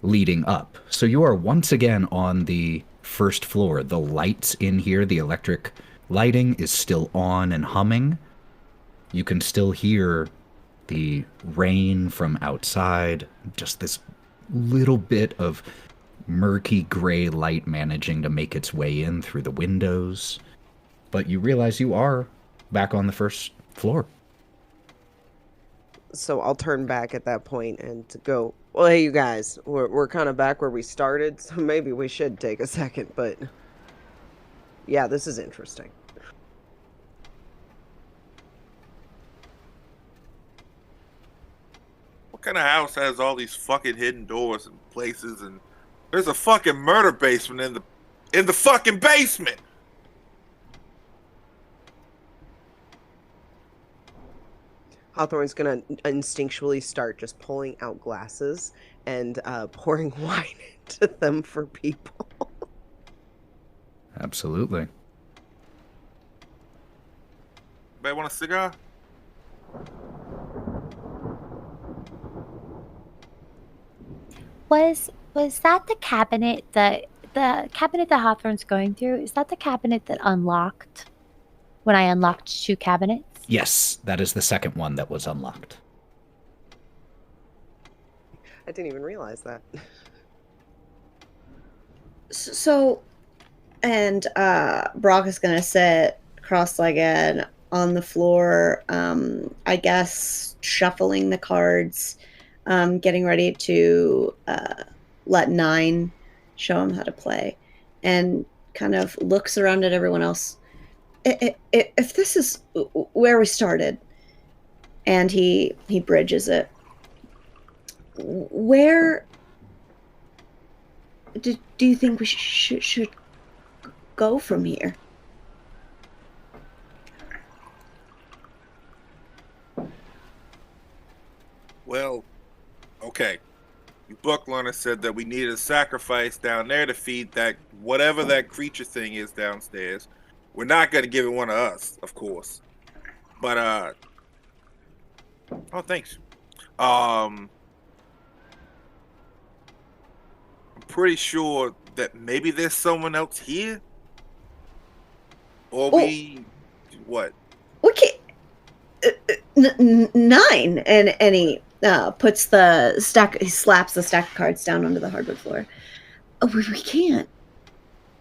leading up. So you are once again on the first floor. The lights in here, the electric lighting is still on and humming. You can still hear the rain from outside, just this little bit of murky gray light managing to make its way in through the windows. But you realize you are back on the first floor. So I'll turn back at that point and to go, well, hey, you guys, we're kind of back where we started, so maybe we should take a second, but yeah, this is interesting. What kind of house has all these fucking hidden doors and places, and there's a fucking murder basement in the fucking basement? Hawthorne's gonna instinctually start just pulling out glasses and pouring wine into them for people. Absolutely. Anybody want a cigar? Was that the cabinet that Hawthorne's going through? Is that the cabinet that unlocked when I unlocked 2 cabinets? Yes, that is the second one that was unlocked. I didn't even realize that. So, and Brock is going to sit cross-legged on the floor, I guess shuffling the cards, getting ready to let 9 show him how to play, and kind of looks around at everyone else. If this is where we started, and he bridges it. Where do you think we should go from here? Well, okay. Bucklerner said that we needed a sacrifice down there to feed that whatever that creature thing is downstairs. We're not gonna give it one of us, of course. But oh, thanks. I'm pretty sure that maybe there's someone else here. Or we what? We can't. 9, and he puts the stack. He slaps the stack of cards down onto the hardwood floor. Oh, we can't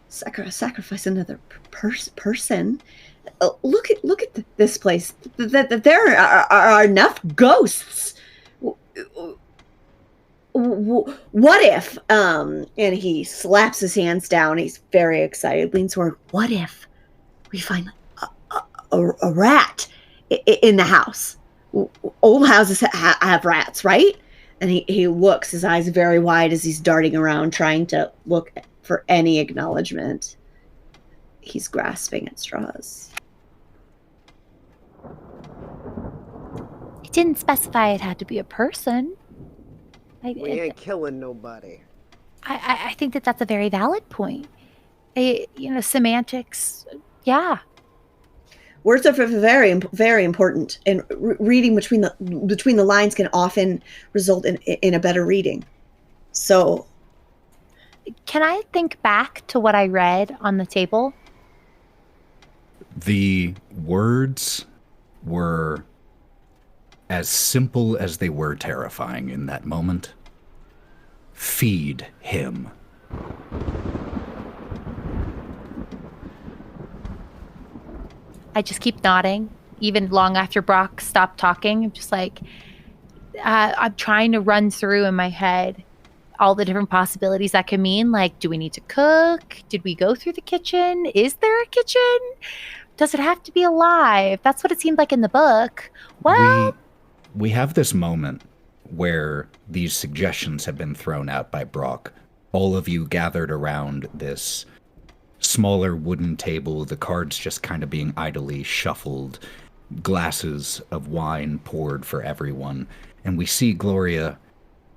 sacrifice another person. Look at this place. There are enough ghosts. What if? And he slaps his hands down. He's very excited. Leans forward. What if we find a rat in the house? Old houses have rats, right? And he looks, his eyes very wide as he's darting around, trying to look for any acknowledgement. He's grasping at straws. It didn't specify it had to be a person. We ain't killing nobody. I think that's a very valid point. Semantics, yeah. Words are very, very important, and reading between the lines can often result in a better reading. So, can I think back to what I read on the table? The words were as simple as they were terrifying in that moment. Feed him. I just keep nodding, even long after Brock stopped talking. I'm just like, I'm trying to run through in my head all the different possibilities that can mean. Like, do we need to cook? Did we go through the kitchen? Is there a kitchen? Does it have to be alive? That's what it seemed like in the book. Well, we have this moment where these suggestions have been thrown out by Brock. All of you gathered around this smaller wooden table, the cards just kind of being idly shuffled, glasses of wine poured for everyone, and we see Gloria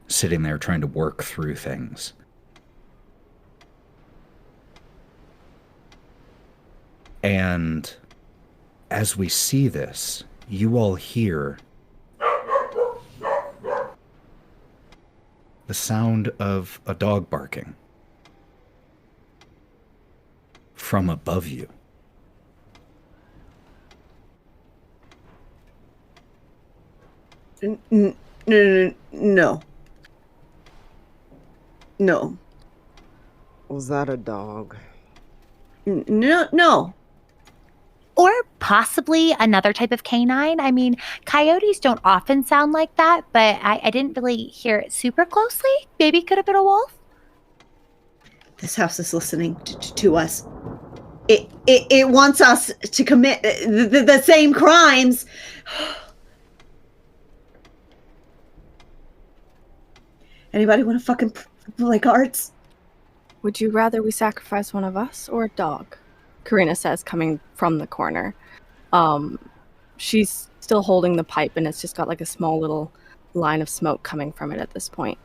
sitting there trying to work through things. And as we see this, you all hear the sound of a dog barking from above you. No. Was that a dog? No. Or possibly another type of canine. I mean, coyotes don't often sound like that, but I didn't really hear it super closely. Maybe it could have been a wolf. This house is listening to us. It wants us to commit the same crimes. Anybody want to fucking play cards? Would you rather we sacrifice one of us or a dog? Karina says, coming from the corner. She's still holding the pipe, and it's just got like a small little line of smoke coming from it at this point.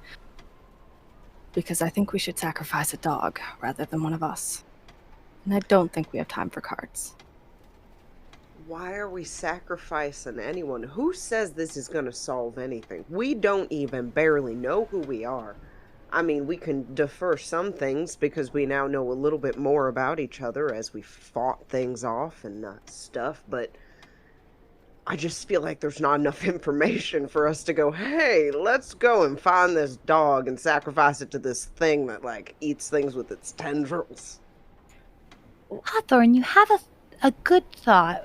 Because I think we should sacrifice a dog rather than one of us. And I don't think we have time for cards. Why are we sacrificing anyone? Who says this is going to solve anything? We don't even barely know who we are. I mean, we can defer some things because we now know a little bit more about each other as we fought things off and stuff, but I just feel like there's not enough information for us to go, hey, let's go and find this dog and sacrifice it to this thing that, like, eats things with its tendrils. Hawthorne, you have a good thought.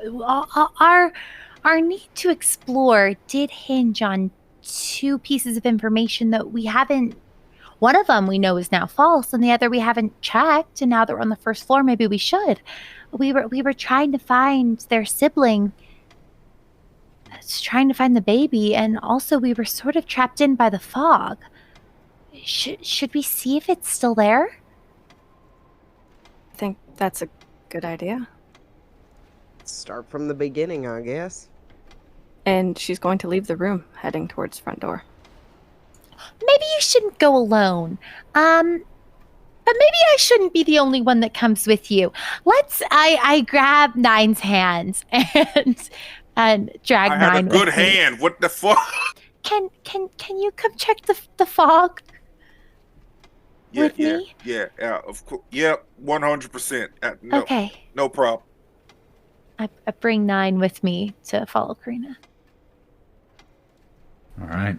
Our need to explore did hinge on two pieces of information that we haven't. One of them we know is now false, and the other we haven't checked. And now that we're on the first floor, maybe we should. We were trying to find their sibling. was trying to find the baby, and also we were sort of trapped in by the fog. Should we see if it's still there? I think that's a good idea. Start from the beginning, I guess. And she's going to leave the room, heading towards the front door. Maybe you shouldn't go alone. But maybe I shouldn't be the only one that comes with you. I grab Nine's hands and drag I Nine had a good with me. hand. What the fuck? Can you come check the fog with me? Yeah, of course. Yeah, 100%. No, Okay. no problem. I bring Nine with me to follow Karina. All right.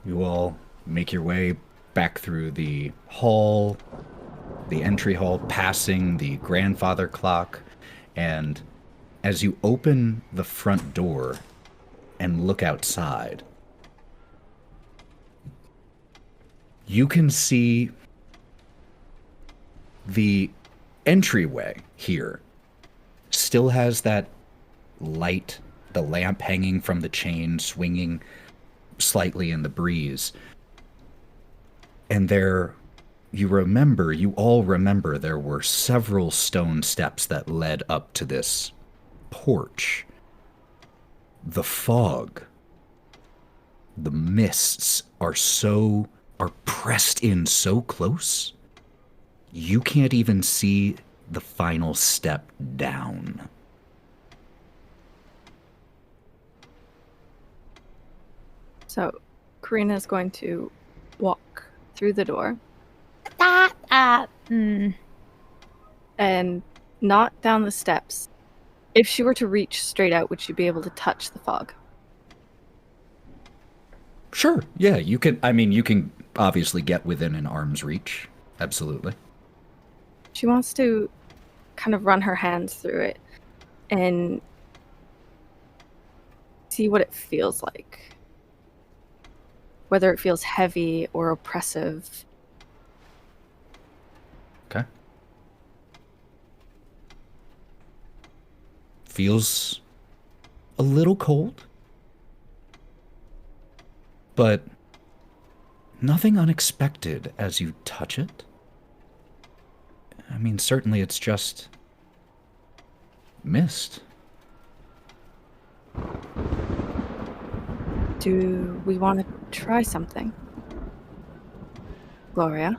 You all make your way back through the hall, the entry hall, passing the grandfather clock, and as you open the front door and look outside, you can see the entryway here still has that light, the lamp hanging from the chain, swinging slightly in the breeze. And there, you all remember there were several stone steps that led up to this porch. The fog, the mists are pressed in so close, you can't even see the final step down. So, Karina is going to walk through the door and not down the steps. If she were to reach straight out, would she be able to touch the fog? Sure, yeah, you can obviously get within an arm's reach. Absolutely. She wants to kind of run her hands through it and see what it feels like. Whether it feels heavy or oppressive. Okay. Feels a little cold, but nothing unexpected as you touch it. I mean, certainly it's just mist. Do we want to try something? Gloria?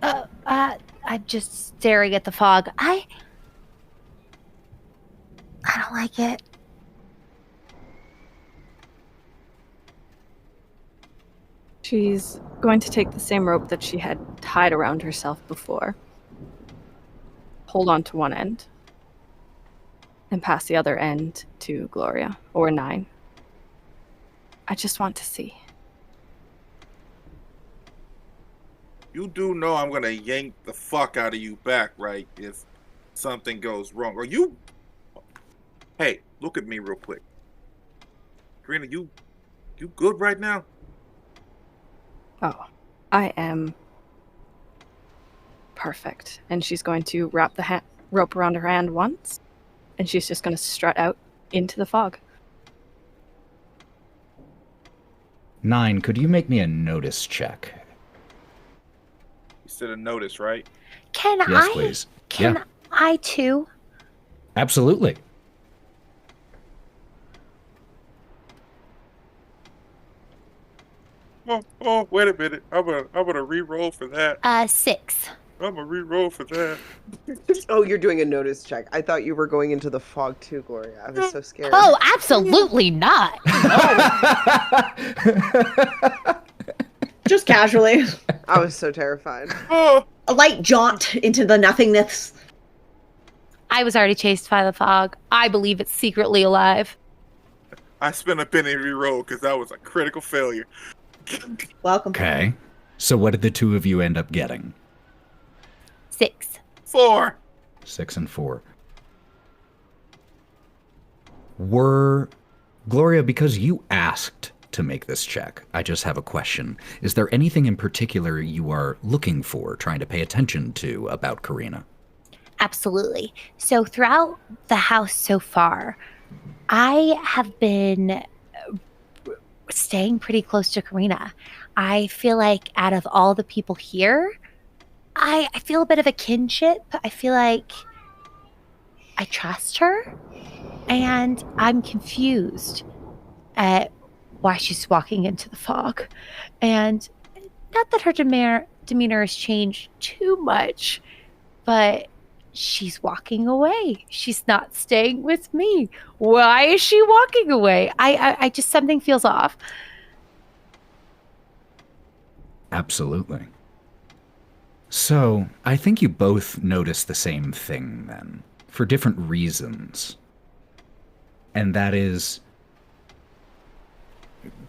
I'm just staring at the fog. I don't like it. She's going to take the same rope that she had tied around herself before. Hold on to one end. And pass the other end to Gloria, or Nine. I just want to see. You do know I'm gonna yank the fuck out of you back, right? If something goes wrong. Or you... Hey, look at me real quick. Karina, you good right now? Oh, I am perfect. And she's going to wrap the rope around her hand once, and she's just going to strut out into the fog. 9, could you make me a notice check? You said a notice, right? Yes, please. Can I too? Absolutely. Oh, wait a minute. I'm gonna re-roll for that. 6. I'm gonna re-roll for that. Oh, you're doing a notice check. I thought you were going into the fog too, Gloria. I was so scared. Oh, absolutely not. Just casually. I was so terrified. Oh, A light jaunt into the nothingness. I was already chased by the fog. I believe it's secretly alive. I spent a penny re-roll because that was a critical failure. Welcome. Okay. So what did the two of you end up getting? 6. 4. 6 and 4. Were, Gloria, because you asked to make this check, I just have a question. Is there anything in particular you are looking for, trying to pay attention to about Karina? Absolutely. So throughout the house so far, I have been staying pretty close to Karina. I feel like out of all the people here, I feel a bit of a kinship. I feel like I trust her, and I'm confused at why she's walking into the fog. And not that her demeanor has changed too much, but she's walking away. She's not staying with me. Why is she walking away? I just, something feels off. Absolutely. So, I think you both notice the same thing then, for different reasons. And that is,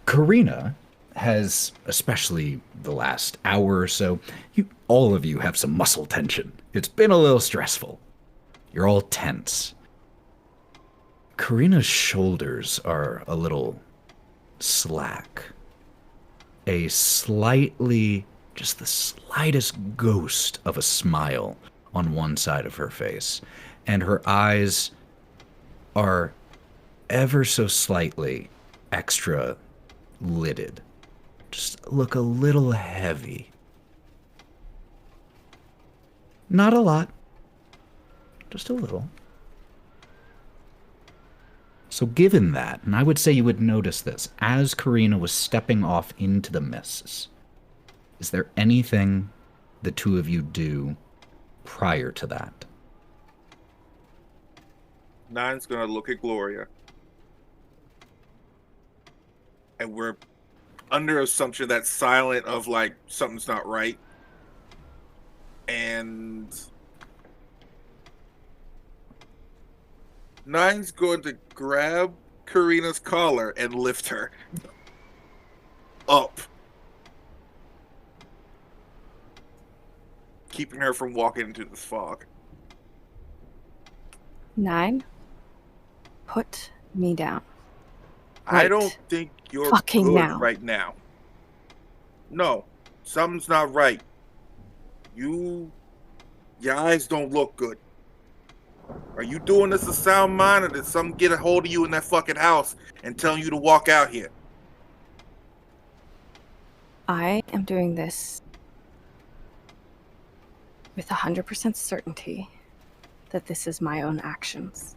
Karina has, especially the last hour or so, all of you have some muscle tension. It's been a little stressful. You're all tense. Karina's shoulders are a little slack. A slightly, just the slightest ghost of a smile on one side of her face, and her eyes are ever so slightly extra lidded. Just look a little heavy. Not a lot, just a little. So given that, and I would say you would notice this, as Karina was stepping off into the mists, is there anything the two of you do prior to that? Nine's gonna look at Gloria. And we're under assumption that silent of like something's not right. And Nine's going to grab Karina's collar and lift her up, keeping her from walking into the fog. 9, put me down. I Right. don't think you're Fucking good now. right now. No, something's not right. Your eyes don't look good. Are you doing this a sound mind, or did something get a hold of you in that fucking house and telling you to walk out here? I am doing this with 100% certainty that this is my own actions.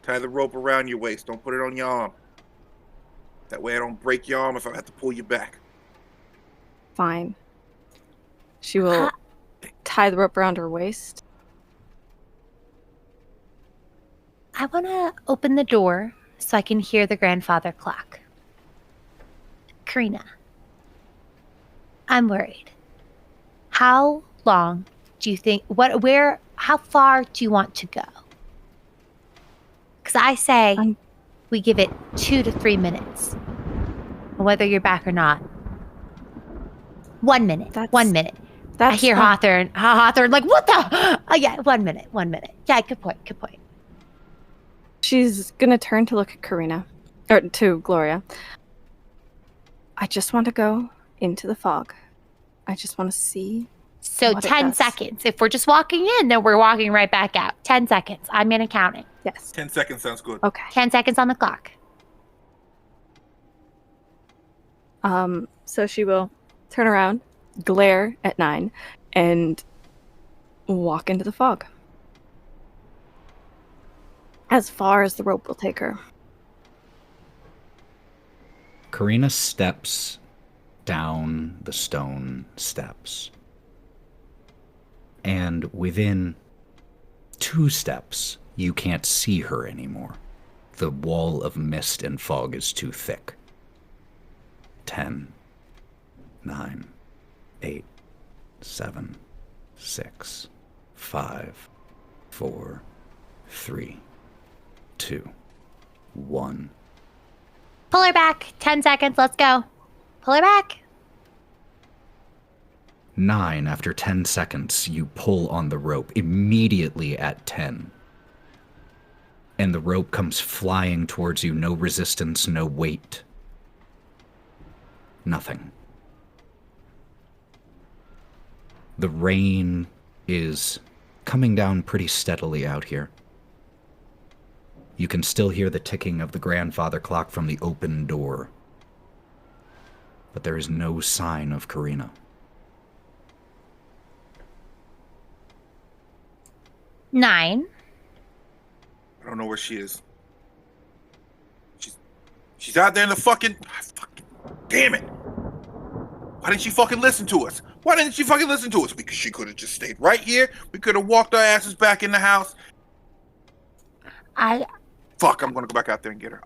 Tie the rope around your waist. Don't put it on your arm. That way I don't break your arm if I have to pull you back. Fine. She will tie the rope around her waist. I want to open the door so I can hear the grandfather clock. Karina, I'm worried. How long do you think, how far do you want to go? Because I say we give it 2 to 3 minutes. Whether you're back or not. 1 minute. 1 minute. I hear Hawthorne like, what the? Oh, yeah, 1 minute. Yeah, good point. She's gonna turn to look at Karina, or to Gloria. I just want to go into the fog. I just want to see. So what it 10 does. seconds. If we're just walking in, then we're walking right back out. 10 seconds. I'm going to count it. Yes. 10 seconds sounds good. Okay. 10 seconds on the clock. So she will turn around, glare at 9, and walk into the fog. As far as the rope will take her. Karina steps down the stone steps. And within 2 steps, you can't see her anymore. The wall of mist and fog is too thick. 10, 9, 8, 7, 6, 5, 4, 3, 2, 1. Pull her back. 10 seconds. Let's go. Pull her back. 9, after 10 seconds, you pull on the rope immediately at 10. And the rope comes flying towards you, no resistance, no weight. Nothing. The rain is coming down pretty steadily out here. You can still hear the ticking of the grandfather clock from the open door. But there is no sign of Karina. 9. I don't know where she is. She's out there in the fucking damn it. Why didn't she fucking listen to us? Why didn't she fucking listen to us? Because she could have just stayed right here. We could have walked our asses back in the house. Fuck, I'm gonna go back out there and get her.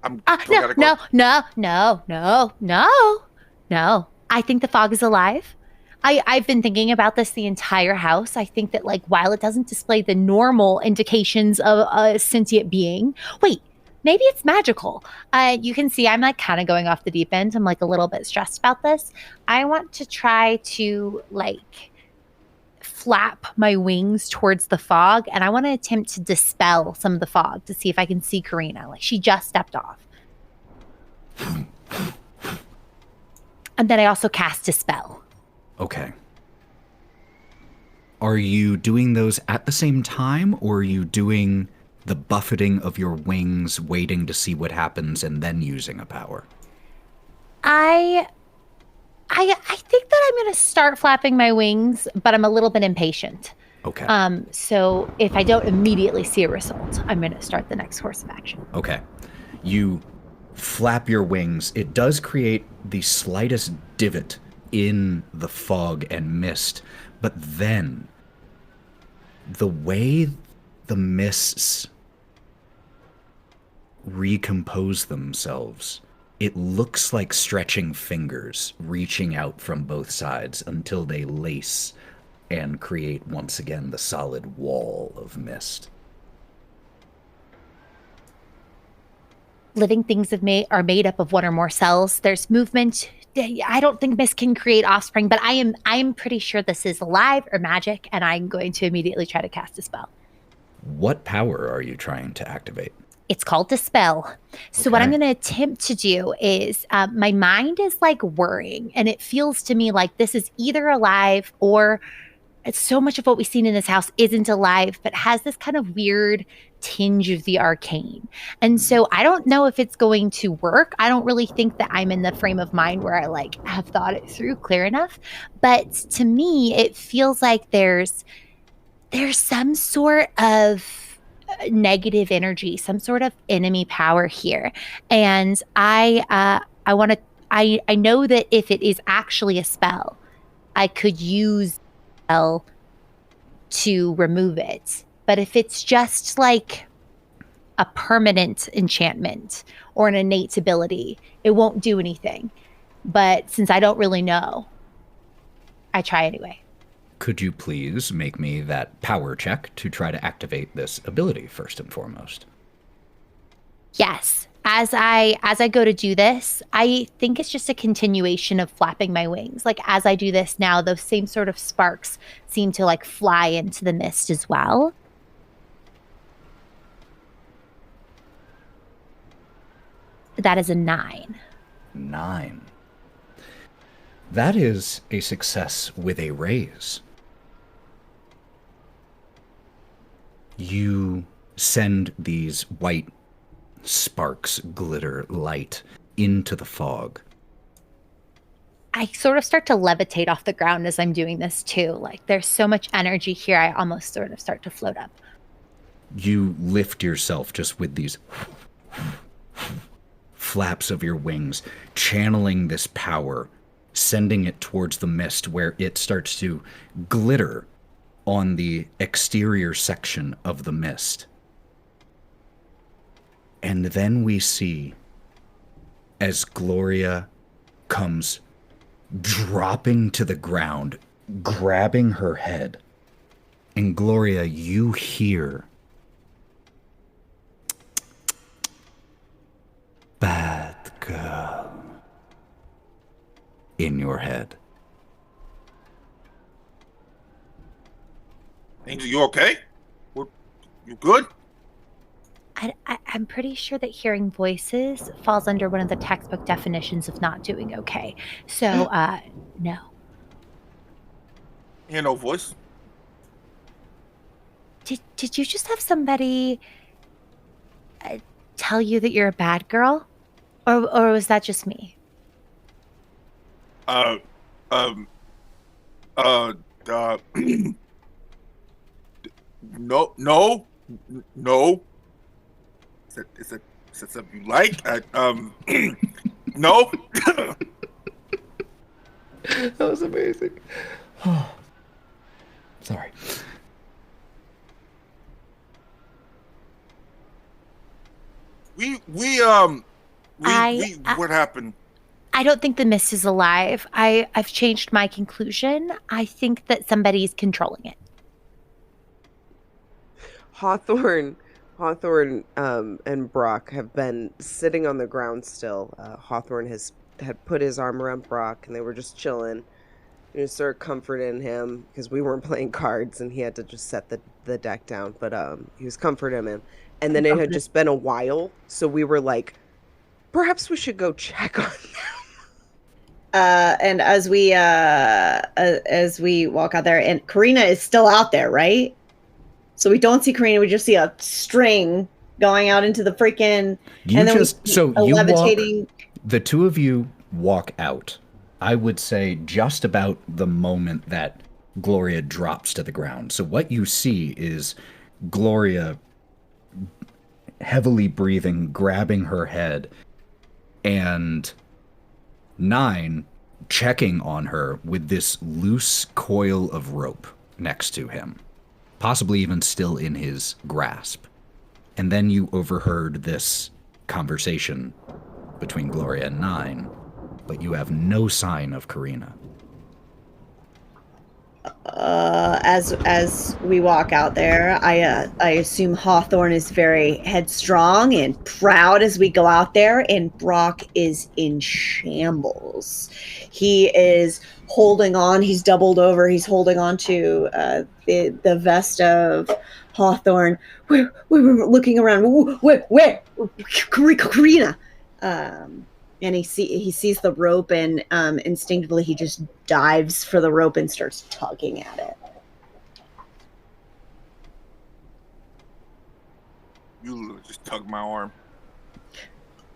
No. I think the fog is alive. I've been thinking about this the entire house. I think that, like, while it doesn't display the normal indications of a sentient being, wait, maybe it's magical. You can see I'm, like, kind of going off the deep end. I'm, like, a little bit stressed about this. I want to try to, like, flap my wings towards the fog, and I want to attempt to dispel some of the fog to see if I can see Karina. Like, she just stepped off. And then I also cast Dispel. Okay. Are you doing those at the same time, or are you doing the buffeting of your wings, waiting to see what happens, and then using a power? I think that I'm going to start flapping my wings, but I'm a little bit impatient. Okay. So if I don't immediately see a result, I'm going to start the next course of action. Okay. You flap your wings. It does create the slightest divot in the fog and mist, but then the way the mists recompose themselves, it looks like stretching fingers reaching out from both sides until they lace and create once again the solid wall of mist. Living things are made up of one or more cells. There's movement. I don't think mist can create offspring, but I am pretty sure this is alive or magic, and I'm going to immediately try to cast a spell. What power are you trying to activate? It's called Dispel. So what I'm going to attempt to do is, my mind is like worrying, and it feels to me like this is either alive or so much of what we've seen in this house isn't alive, but has this kind of weird tinge of the arcane. And so I don't know if it's going to work. I don't really think that I'm in the frame of mind where I like have thought it through clear enough. But to me, it feels like there's some sort of negative energy, some sort of enemy power here. And I know that if it is actually a spell, I could use spell to remove it. But if it's just like a permanent enchantment or an innate ability, it won't do anything. But since I don't really know, I try anyway. Could you please make me that power check to try to activate this ability first and foremost? Yes. As I go to do this, I think it's just a continuation of flapping my wings. Like as I do this now, those same sort of sparks seem to like fly into the mist as well. That is a 9. 9. That is a success with a raise. You send these white sparks, glitter, light into the fog. I sort of start to levitate off the ground as I'm doing this too. Like there's so much energy here, I almost sort of start to float up. You lift yourself just with these flaps of your wings, channeling this power, sending it towards the mist where it starts to glitter on the exterior section of the mist. And then we see, as Gloria comes dropping to the ground, grabbing her head, and Gloria, you hear, "Bad girl," in your head. Angel, you okay? You good? I'm pretty sure that hearing voices falls under one of the textbook definitions of not doing okay. So, no. Hear no voice. Did you just have somebody tell you that you're a bad girl? Or was that just me? Uh, um, uh, uh, no. Is that something you like? No. That was amazing. Oh, sorry. What happened? I don't think the mist is alive. I've changed my conclusion. I think that somebody's controlling it. Hawthorne, and Brock have been sitting on the ground still. Hawthorne had put his arm around Brock, and they were just chilling. You know, sort of comforting him because we weren't playing cards, and he had to just set the deck down. But he was comforting him, and then it had just been a while, so we were like, perhaps we should go check on them. And as we walk out there, and Karina is still out there, right? So we don't see Karina, we just see a string going out into the freaking levitating. The two of you walk out. I would say just about the moment that Gloria drops to the ground. So what you see is Gloria heavily breathing, grabbing her head, and 9 checking on her with this loose coil of rope next to him, possibly even still in his grasp. And then you overheard this conversation between Gloria and 9, but you have no sign of Karina. As we walk out there, I assume Hawthorne is very headstrong and proud as we go out there, and Brock is in shambles. He is holding on. He's doubled over. He's holding on to the vest of Hawthorne. We're looking around. Where? Karina. And he sees the rope, and instinctively he just dives for the rope and starts tugging at it. You just tugged my arm.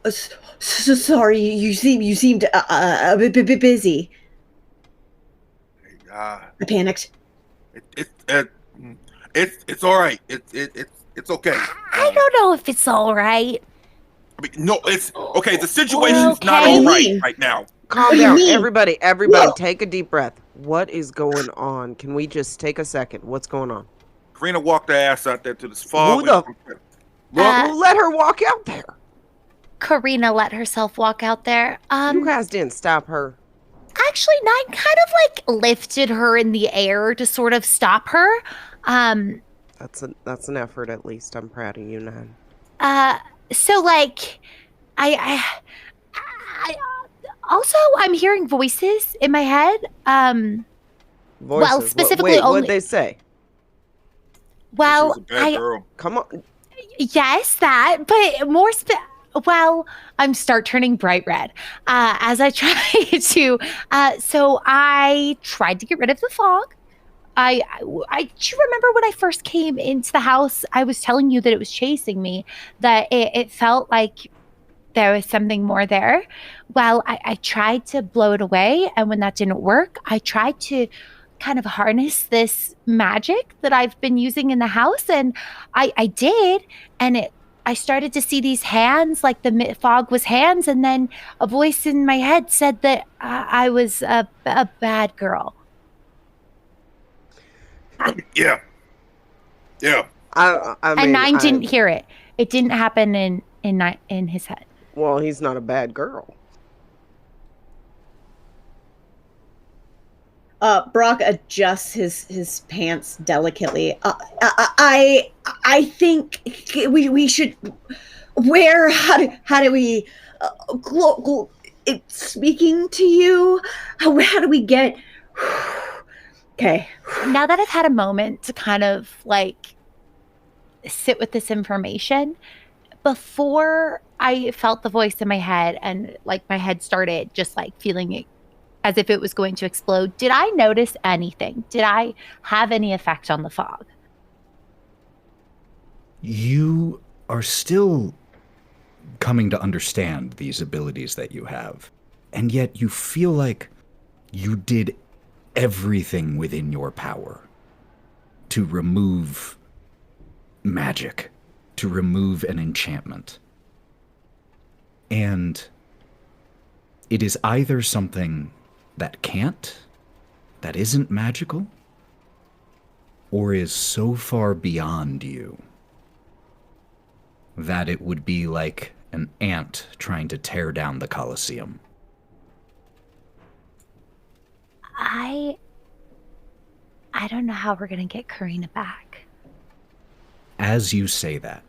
So sorry, you seemed a bit busy. I panicked. It's all right. It's okay. I don't know if it's all right. I mean, no, it's okay. The situation's not all right now. Calm down, everybody. Take a deep breath. What is going on? Can we just take a second? What's going on? Karina walked her ass out there to this fog. Who let her walk out there? Karina let herself walk out there. You guys didn't stop her. Actually, 9 kind of like lifted her in the air to sort of stop her. That's an effort, at least. I'm proud of you, 9. So like, I also I'm hearing voices in my head. Voices. Well, specifically what'd they say? Well, She's a bad girl. Come on. Yes, that, but more I'm start turning bright red as I try to. So I tried to get rid of the fog. I do you remember when I first came into the house, I was telling you that it was chasing me, that it felt like there was something more there. Well, I tried to blow it away, and when that didn't work, I tried to kind of harness this magic that I've been using in the house, and I did, and I started to see these hands, like the fog was hands, and then a voice in my head said that I was a bad girl. Yeah. I mean, and 9 didn't hear it. It didn't happen in his head. Well, he's not a bad girl. Brock adjusts his pants delicately. I think we should. Where? How do we? Speaking to you. How do we get? Okay. Now that I've had a moment to kind of like sit with this information, before I felt the voice in my head and like my head started just like feeling it as if it was going to explode, did I notice anything? Did I have any effect on the fog? You are still coming to understand these abilities that you have, and yet you feel like you did everything within your power to remove magic, to remove an enchantment. And it is either something that isn't magical, or is so far beyond you that it would be like an ant trying to tear down the Colosseum. I don't know how we're going to get Karina back. As you say that,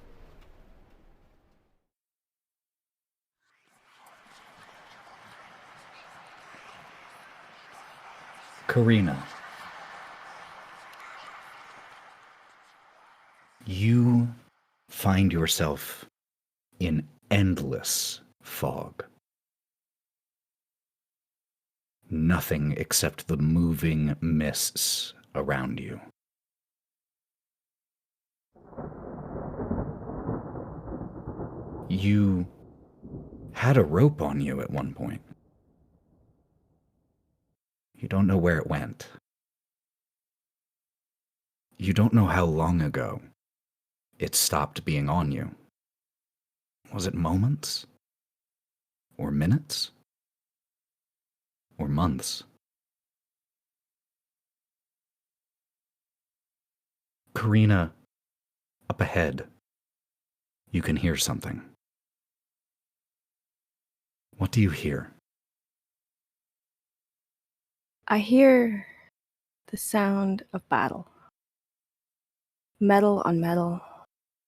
Karina, you find yourself in endless fog. Nothing except the moving mists around you. You had a rope on you at one point. You don't know where it went. You don't know how long ago it stopped being on you. Was it moments? Or minutes? Or months? Karina, up ahead, you can hear something. What do you hear? I hear the sound of battle. Metal on metal,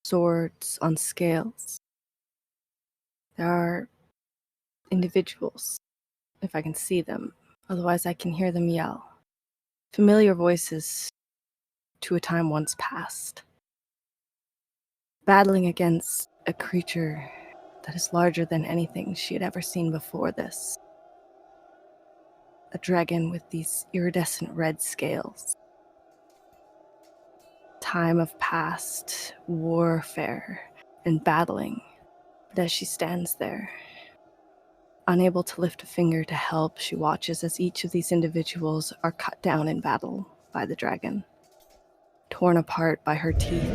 swords on scales. There are individuals, if I can see them. Otherwise, I can hear them yell. Familiar voices to a time once past. Battling against a creature that is larger than anything she had ever seen before this. A dragon with these iridescent red scales. Time of past warfare and battling. But as she stands there, unable to lift a finger to help, she watches as each of these individuals are cut down in battle by the dragon. Torn apart by her teeth.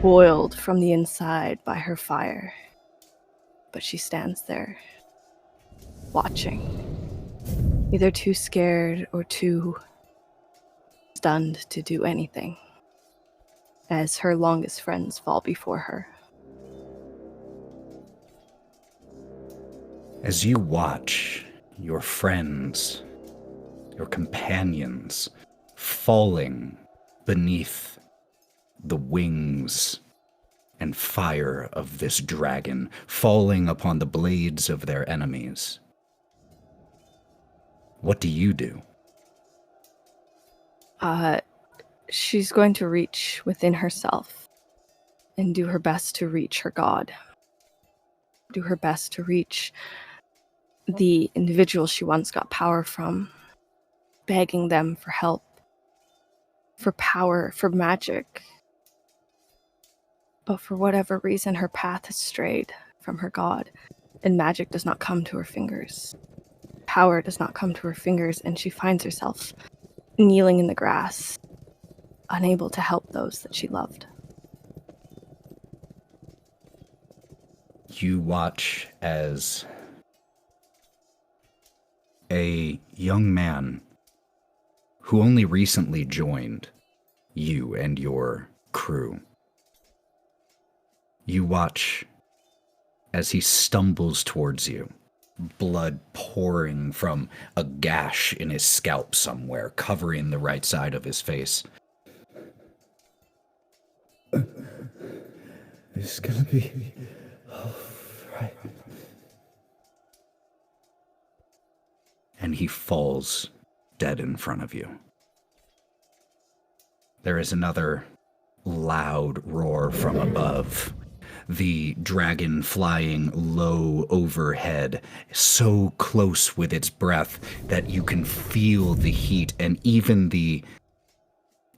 Boiled from the inside by her fire. But she stands there, watching. Either too scared or too stunned to do anything, as her longest friends fall before her. As you watch your friends, your companions, falling beneath the wings and fire of this dragon, falling upon the blades of their enemies, what do you do? She's going to reach within herself and do her best to reach her god. Do her best to reach the individual she once got power from, begging them for help, for power, for magic. But for whatever reason, her path has strayed from her god, and magic does not come to her fingers. Power does not come to her fingers, and she finds herself kneeling in the grass, unable to help those that she loved. You watch as a young man who only recently joined you and your crew. You watch as he stumbles towards you, blood pouring from a gash in his scalp somewhere, covering the right side of his face. It's gonna be all right. And he falls dead in front of you. There is another loud roar from above. The dragon flying low overhead, so close with its breath that you can feel the heat and even the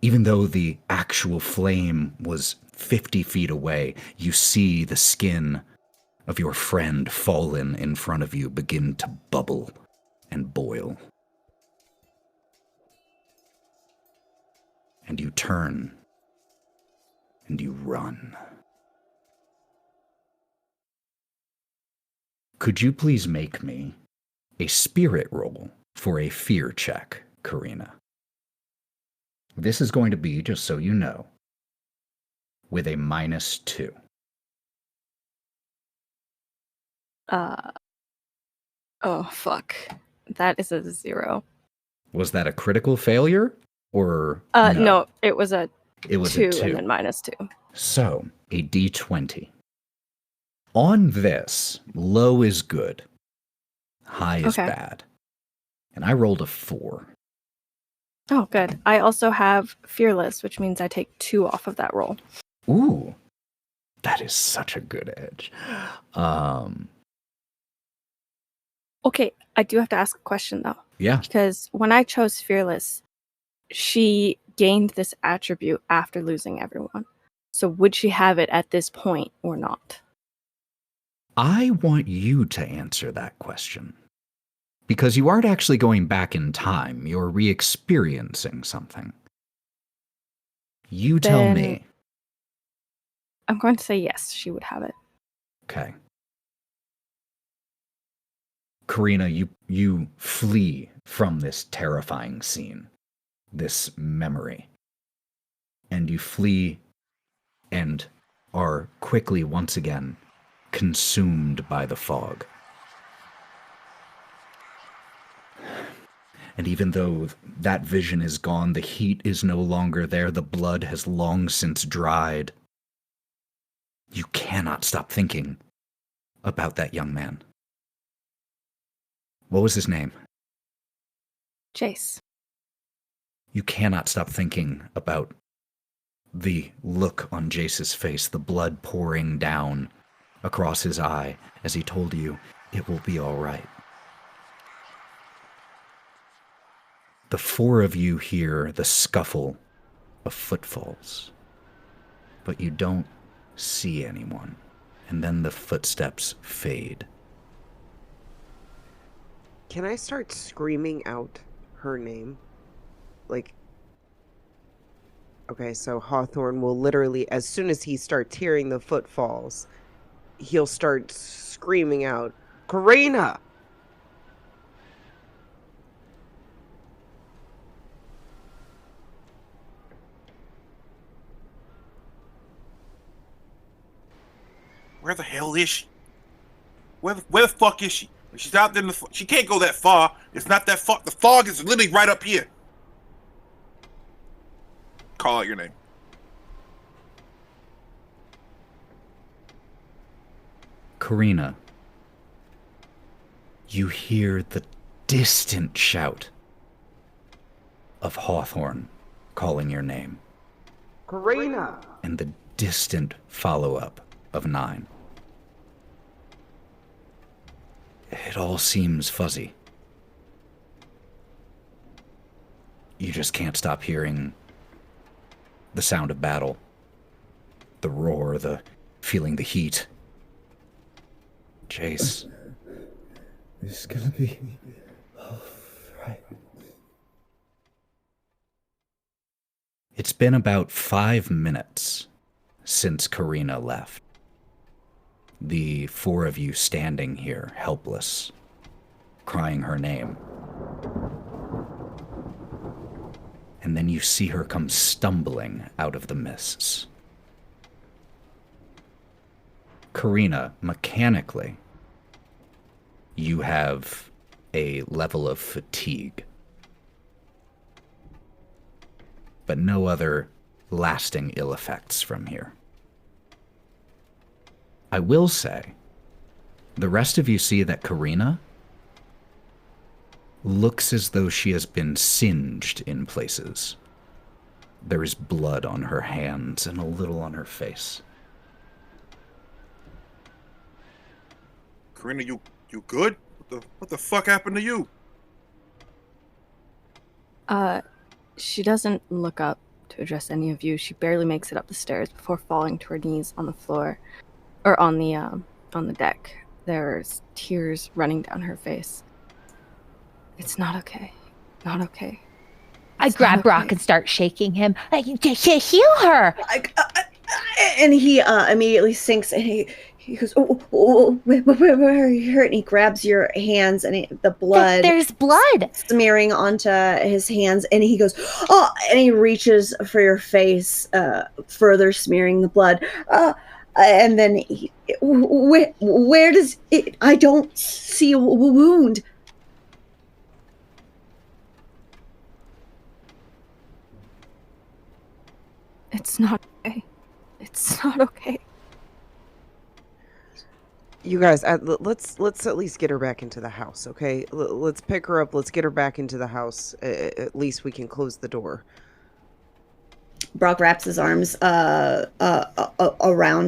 Even though the actual flame was 50 feet away, you see the skin of your friend fallen in front of you begin to bubble and boil. And you turn and you run. Could you please make me a spirit roll for a fear check, Karina? This is going to be, just so you know, with a -2. Oh, fuck. That is a 0. Was that a critical failure? Or no, it was a it was 2 a 2. and then -2. So, a d20. On this, low is good, high is Okay. bad. And I rolled a 4. Oh, good. I also have Fearless, which means I take 2 off of that roll. Ooh, that is such a good edge. Okay, I do have to ask a question, though. Yeah. Because when I chose Fearless, she gained this attribute after losing everyone. So would she have it at this point or not? I want you to answer that question. Because you aren't actually going back in time, you're re-experiencing something. You tell Then me. I'm going to say yes, she would have it. Okay. Karina, you flee from this terrifying scene, this memory. And you flee and are quickly once again consumed by the fog. And even though that vision is gone, the heat is no longer there, the blood has long since dried. You cannot stop thinking about that young man. What was his name? Jace. You cannot stop thinking about the look on Jace's face, the blood pouring down across his eye as he told you, it will be all right. The four of you hear the scuffle of footfalls, but you don't see anyone. And then the footsteps fade. Can I start screaming out her name? Like, okay, so Hawthorne will literally, as soon as he starts hearing the footfalls, he'll start screaming out, Karina! Where the hell is she? Where the fuck is she? She's out there in the. She can't go that far. It's not that far. The fog is literally right up here. Call out your name. Karina, you hear the distant shout of Hawthorne calling your name. Karina! And the distant follow-up of 9. It all seems fuzzy. You just can't stop hearing the sound of battle, the roar, the feeling the heat. Jace. It's gonna be all right. It's been about 5 minutes since Karina left. The four of you standing here, helpless, crying her name. And then you see her come stumbling out of the mists. Karina, mechanically, you have a level of fatigue, but no other lasting ill effects from here. I will say, the rest of you see that Karina looks as though she has been singed in places. There is blood on her hands and a little on her face. Karina, you good? What the fuck happened to you? She doesn't look up to address any of you. She barely makes it up the stairs before falling to her knees on the floor, or on the deck. There's tears running down her face. It's not okay. Not okay. I It's grab not Brock okay. and start shaking him. Heal her! And he immediately sinks, and he goes, where are you hurt? And he grabs your hands, and the blood, There's blood smearing onto his hands, and he goes, oh, and he reaches for your face, further smearing the blood. And then where does it? I don't see a wound. It's not okay. It's not okay. You guys, let's at least get her back into the house, okay? Let's pick her up. Let's get her back into the house. At least we can close the door. Brock wraps his arms around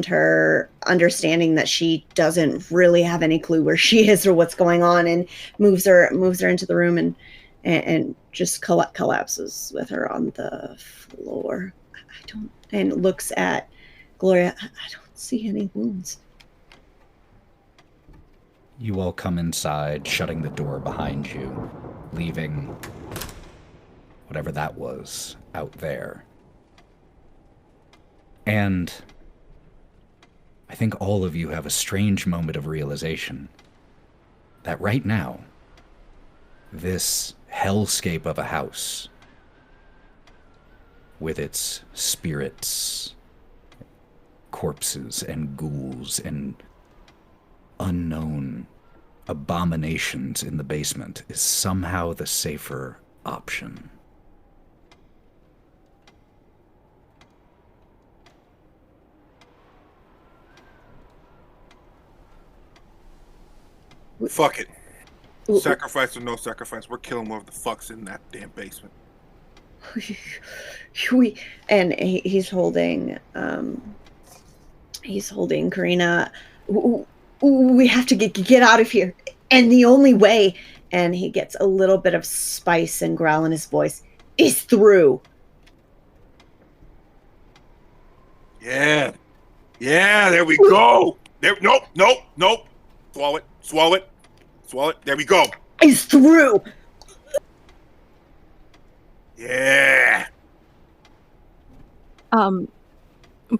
her, understanding that she doesn't really have any clue where she is or what's going on, and moves her into the room and just collapses with her on the floor. And looks at Gloria. I don't see any wounds. You all come inside, shutting the door behind you, leaving whatever that was out there. And I think all of you have a strange moment of realization that right now, this hellscape of a house, with its spirits, corpses, and ghouls, and unknown abominations in the basement, is somehow the safer option. Fuck it. Sacrifice or no sacrifice, we're killing whoever the fuck's in that damn basement. And he's holding Karina. We have to get out of here, and the only way, and he gets a little bit of spice and growl in his voice, is through. Yeah, there we go. Nope. Swallow it. There we go. Is through. Yeah.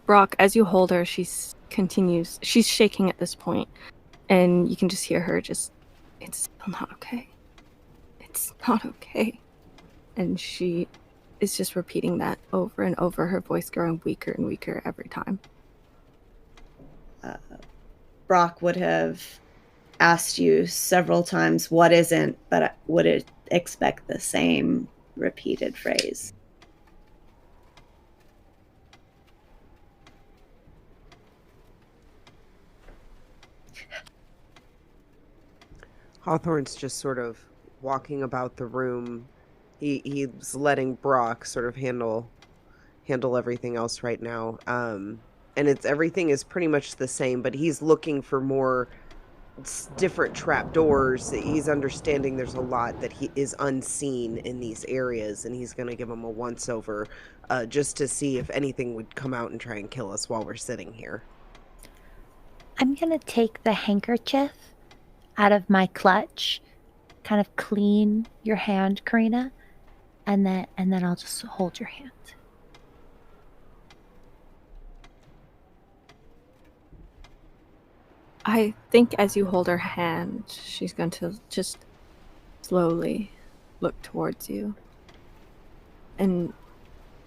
Brock, as you hold her, she's shaking at this point, and you can just hear her it's still not okay. It's not okay. And she is just repeating that over and over, her voice growing weaker and weaker every time. Brock would have asked you several times what isn't, but I would expect the same repeated phrase. Hawthorne's just sort of walking about the room. He's letting Brock sort of handle everything else right now. And everything is pretty much the same, but he's looking for more different trapdoors. He's understanding there's a lot that he is unseen in these areas, and he's going to give them a once-over just to see if anything would come out and try and kill us while we're sitting here. I'm going to take the handkerchief out of my clutch, kind of clean your hand, Karina, and then I'll just hold your hand. I think as you hold her hand, she's going to just slowly look towards you. And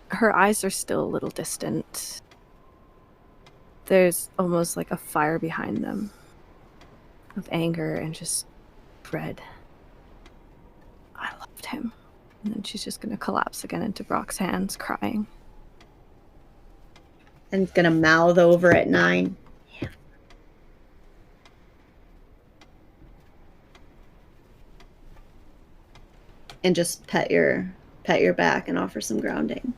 her eyes are still a little distant. There's almost like a fire behind them of anger and just dread. I loved him. And then she's just going to collapse again into Brock's hands, crying. And gonna mouth over at 9. And just pet your back and offer some grounding.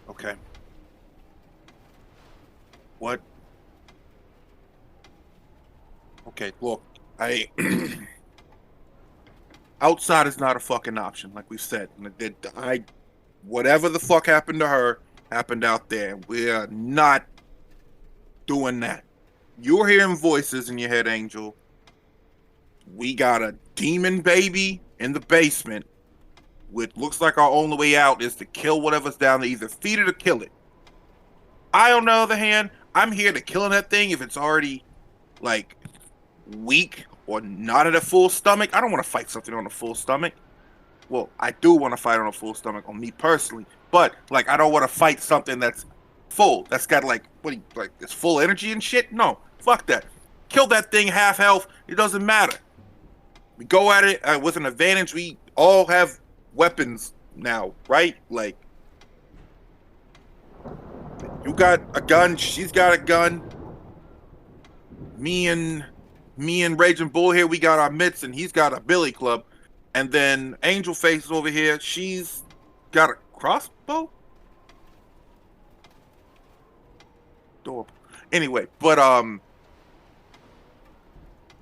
Okay. What? Okay, look, outside is not a fucking option, like we've said. Whatever the fuck happened to her happened out there. We are not doing that. You're hearing voices in your head, Angel. We got a demon baby in the basement. Which looks like our only way out is to kill whatever's down there, either feed it or kill it. On the other hand, I'm here to killing that thing if it's already like weak or not at a full stomach. I don't want to fight something on a full stomach. Well, I do want to fight on a full stomach on me personally, but like I don't want to fight something that's full, that's got like it's full energy and shit. No, fuck that. Kill that thing half health. It doesn't matter. We go at it with an advantage. We all have weapons now, right? Like, you got a gun, she's got a gun. Me and Raging Bull here, we got our mitts, and he's got a billy club. And then Angel Face is over here. She's got a crossbow. Adorable. Anyway, but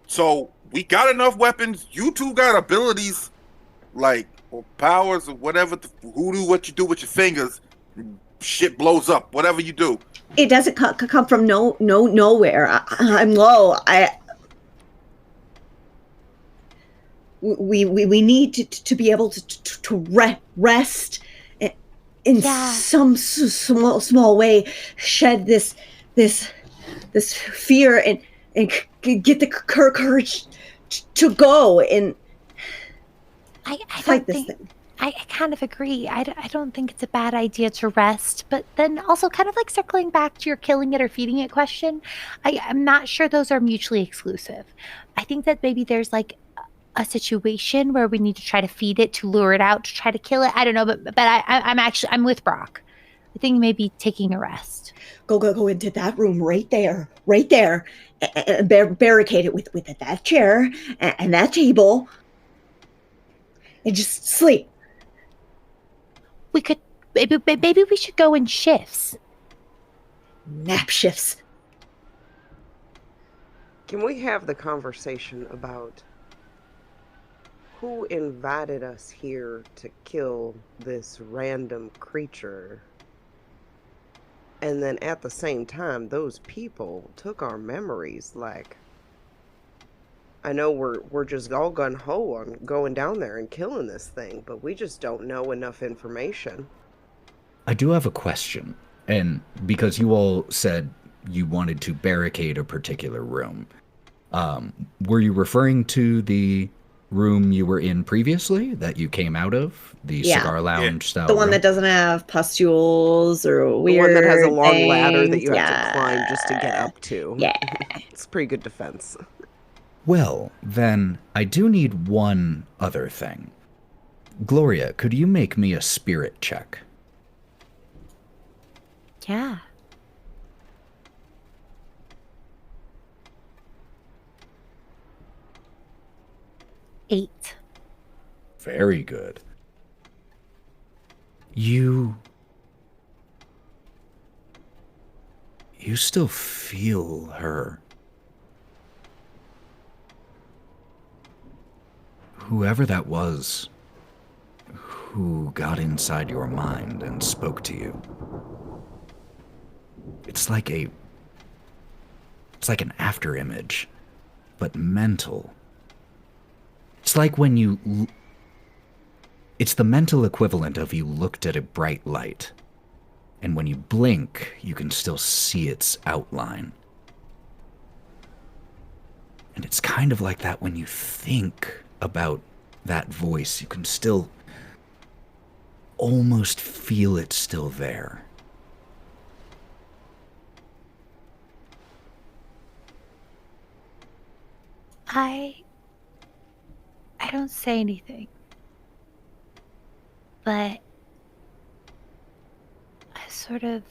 so we got enough weapons. You two got abilities, like, or powers or whatever, hoodoo, what you do with your fingers, shit blows up, whatever you do. It doesn't come from nowhere. I'm low. We need to be able to rest in some small way, shed this fear and get the courage to go and I fight don't this think, thing. I kind of agree. I don't think it's a bad idea to rest, but then also kind of like circling back to your killing it or feeding it question, I'm not sure those are mutually exclusive. I think that maybe there's like a situation where we need to try to feed it to lure it out to try to kill it. I don't know, but I'm with Brock. I think maybe taking a rest. Go into that room right there, and barricade it with that chair and that table, and just sleep. We could maybe we should go in shifts. Nap shifts. Can we have the conversation about who invited us here to kill this random creature? And then at the same time, those people took our memories. Like, I know we're just all gung-ho on going down there and killing this thing, but we just don't know enough information. I do have a question, and because you all said you wanted to barricade a particular room, were you referring to the room you were in previously that you came out of, the cigar lounge style? The one that doesn't have pustules or weird. The one that has a long things. ladder that you have to climb just to get up to. Yeah. It's pretty good defense. Well, then I do need one other thing. Gloria, could you make me a spirit check? Yeah. Eight. Very good. You still feel her. Whoever that was who got inside your mind and spoke to you. It's like an after image, but mental. It's like when it's the mental equivalent of you looked at a bright light, and when you blink, you can still see its outline. And it's kind of like that when you think about that voice. You can still almost feel it still there. I don't say anything, but I sort of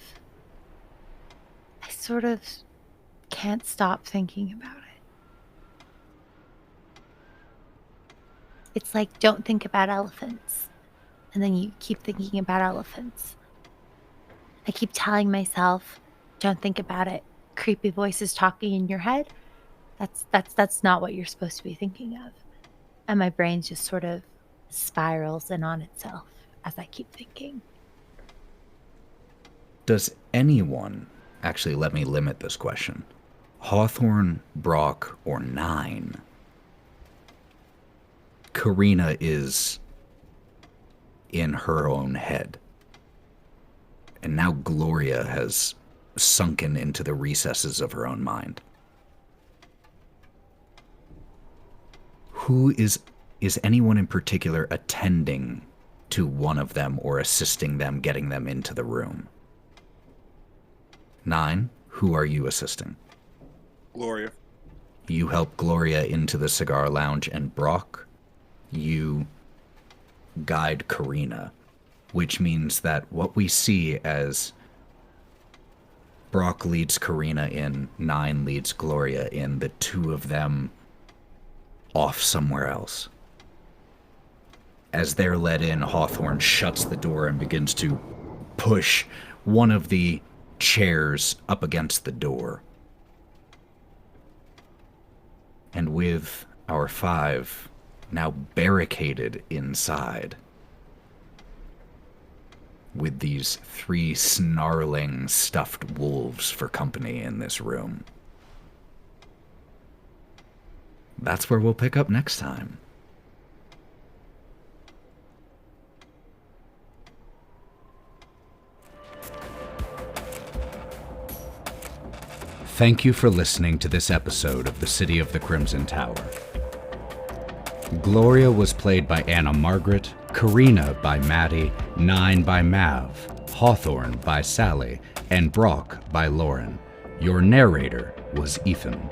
can't stop thinking about it. It's like, don't think about elephants, and then you keep thinking about elephants. I keep telling myself, don't think about it. Creepy voices talking in your head. That's not what you're supposed to be thinking of. And my brain just sort of spirals in on itself as I keep thinking. Does anyone, actually let me limit this question, Hawthorne, Brock, or Nine? Karina is in her own head. And now Gloria has sunken into the recesses of her own mind. Who is anyone in particular attending to one of them or assisting them, getting them into the room? Nine, who are you assisting? Gloria. You help Gloria into the cigar lounge, and Brock, you guide Karina, which means that what we see as Brock leads Karina in, Nine leads Gloria in, the two of them off somewhere else. As they're let in, Hawthorne shuts the door and begins to push one of the chairs up against the door. And with our five now barricaded inside, with these three snarling, stuffed wolves for company in this room, that's where we'll pick up next time. Thank you for listening to this episode of The City of the Crimson Tower. Gloria was played by Anna Margaret, Karina by Maddie, Nine by Mav, Hawthorne by Sally, and Brock by Lauren. Your narrator was Ethan.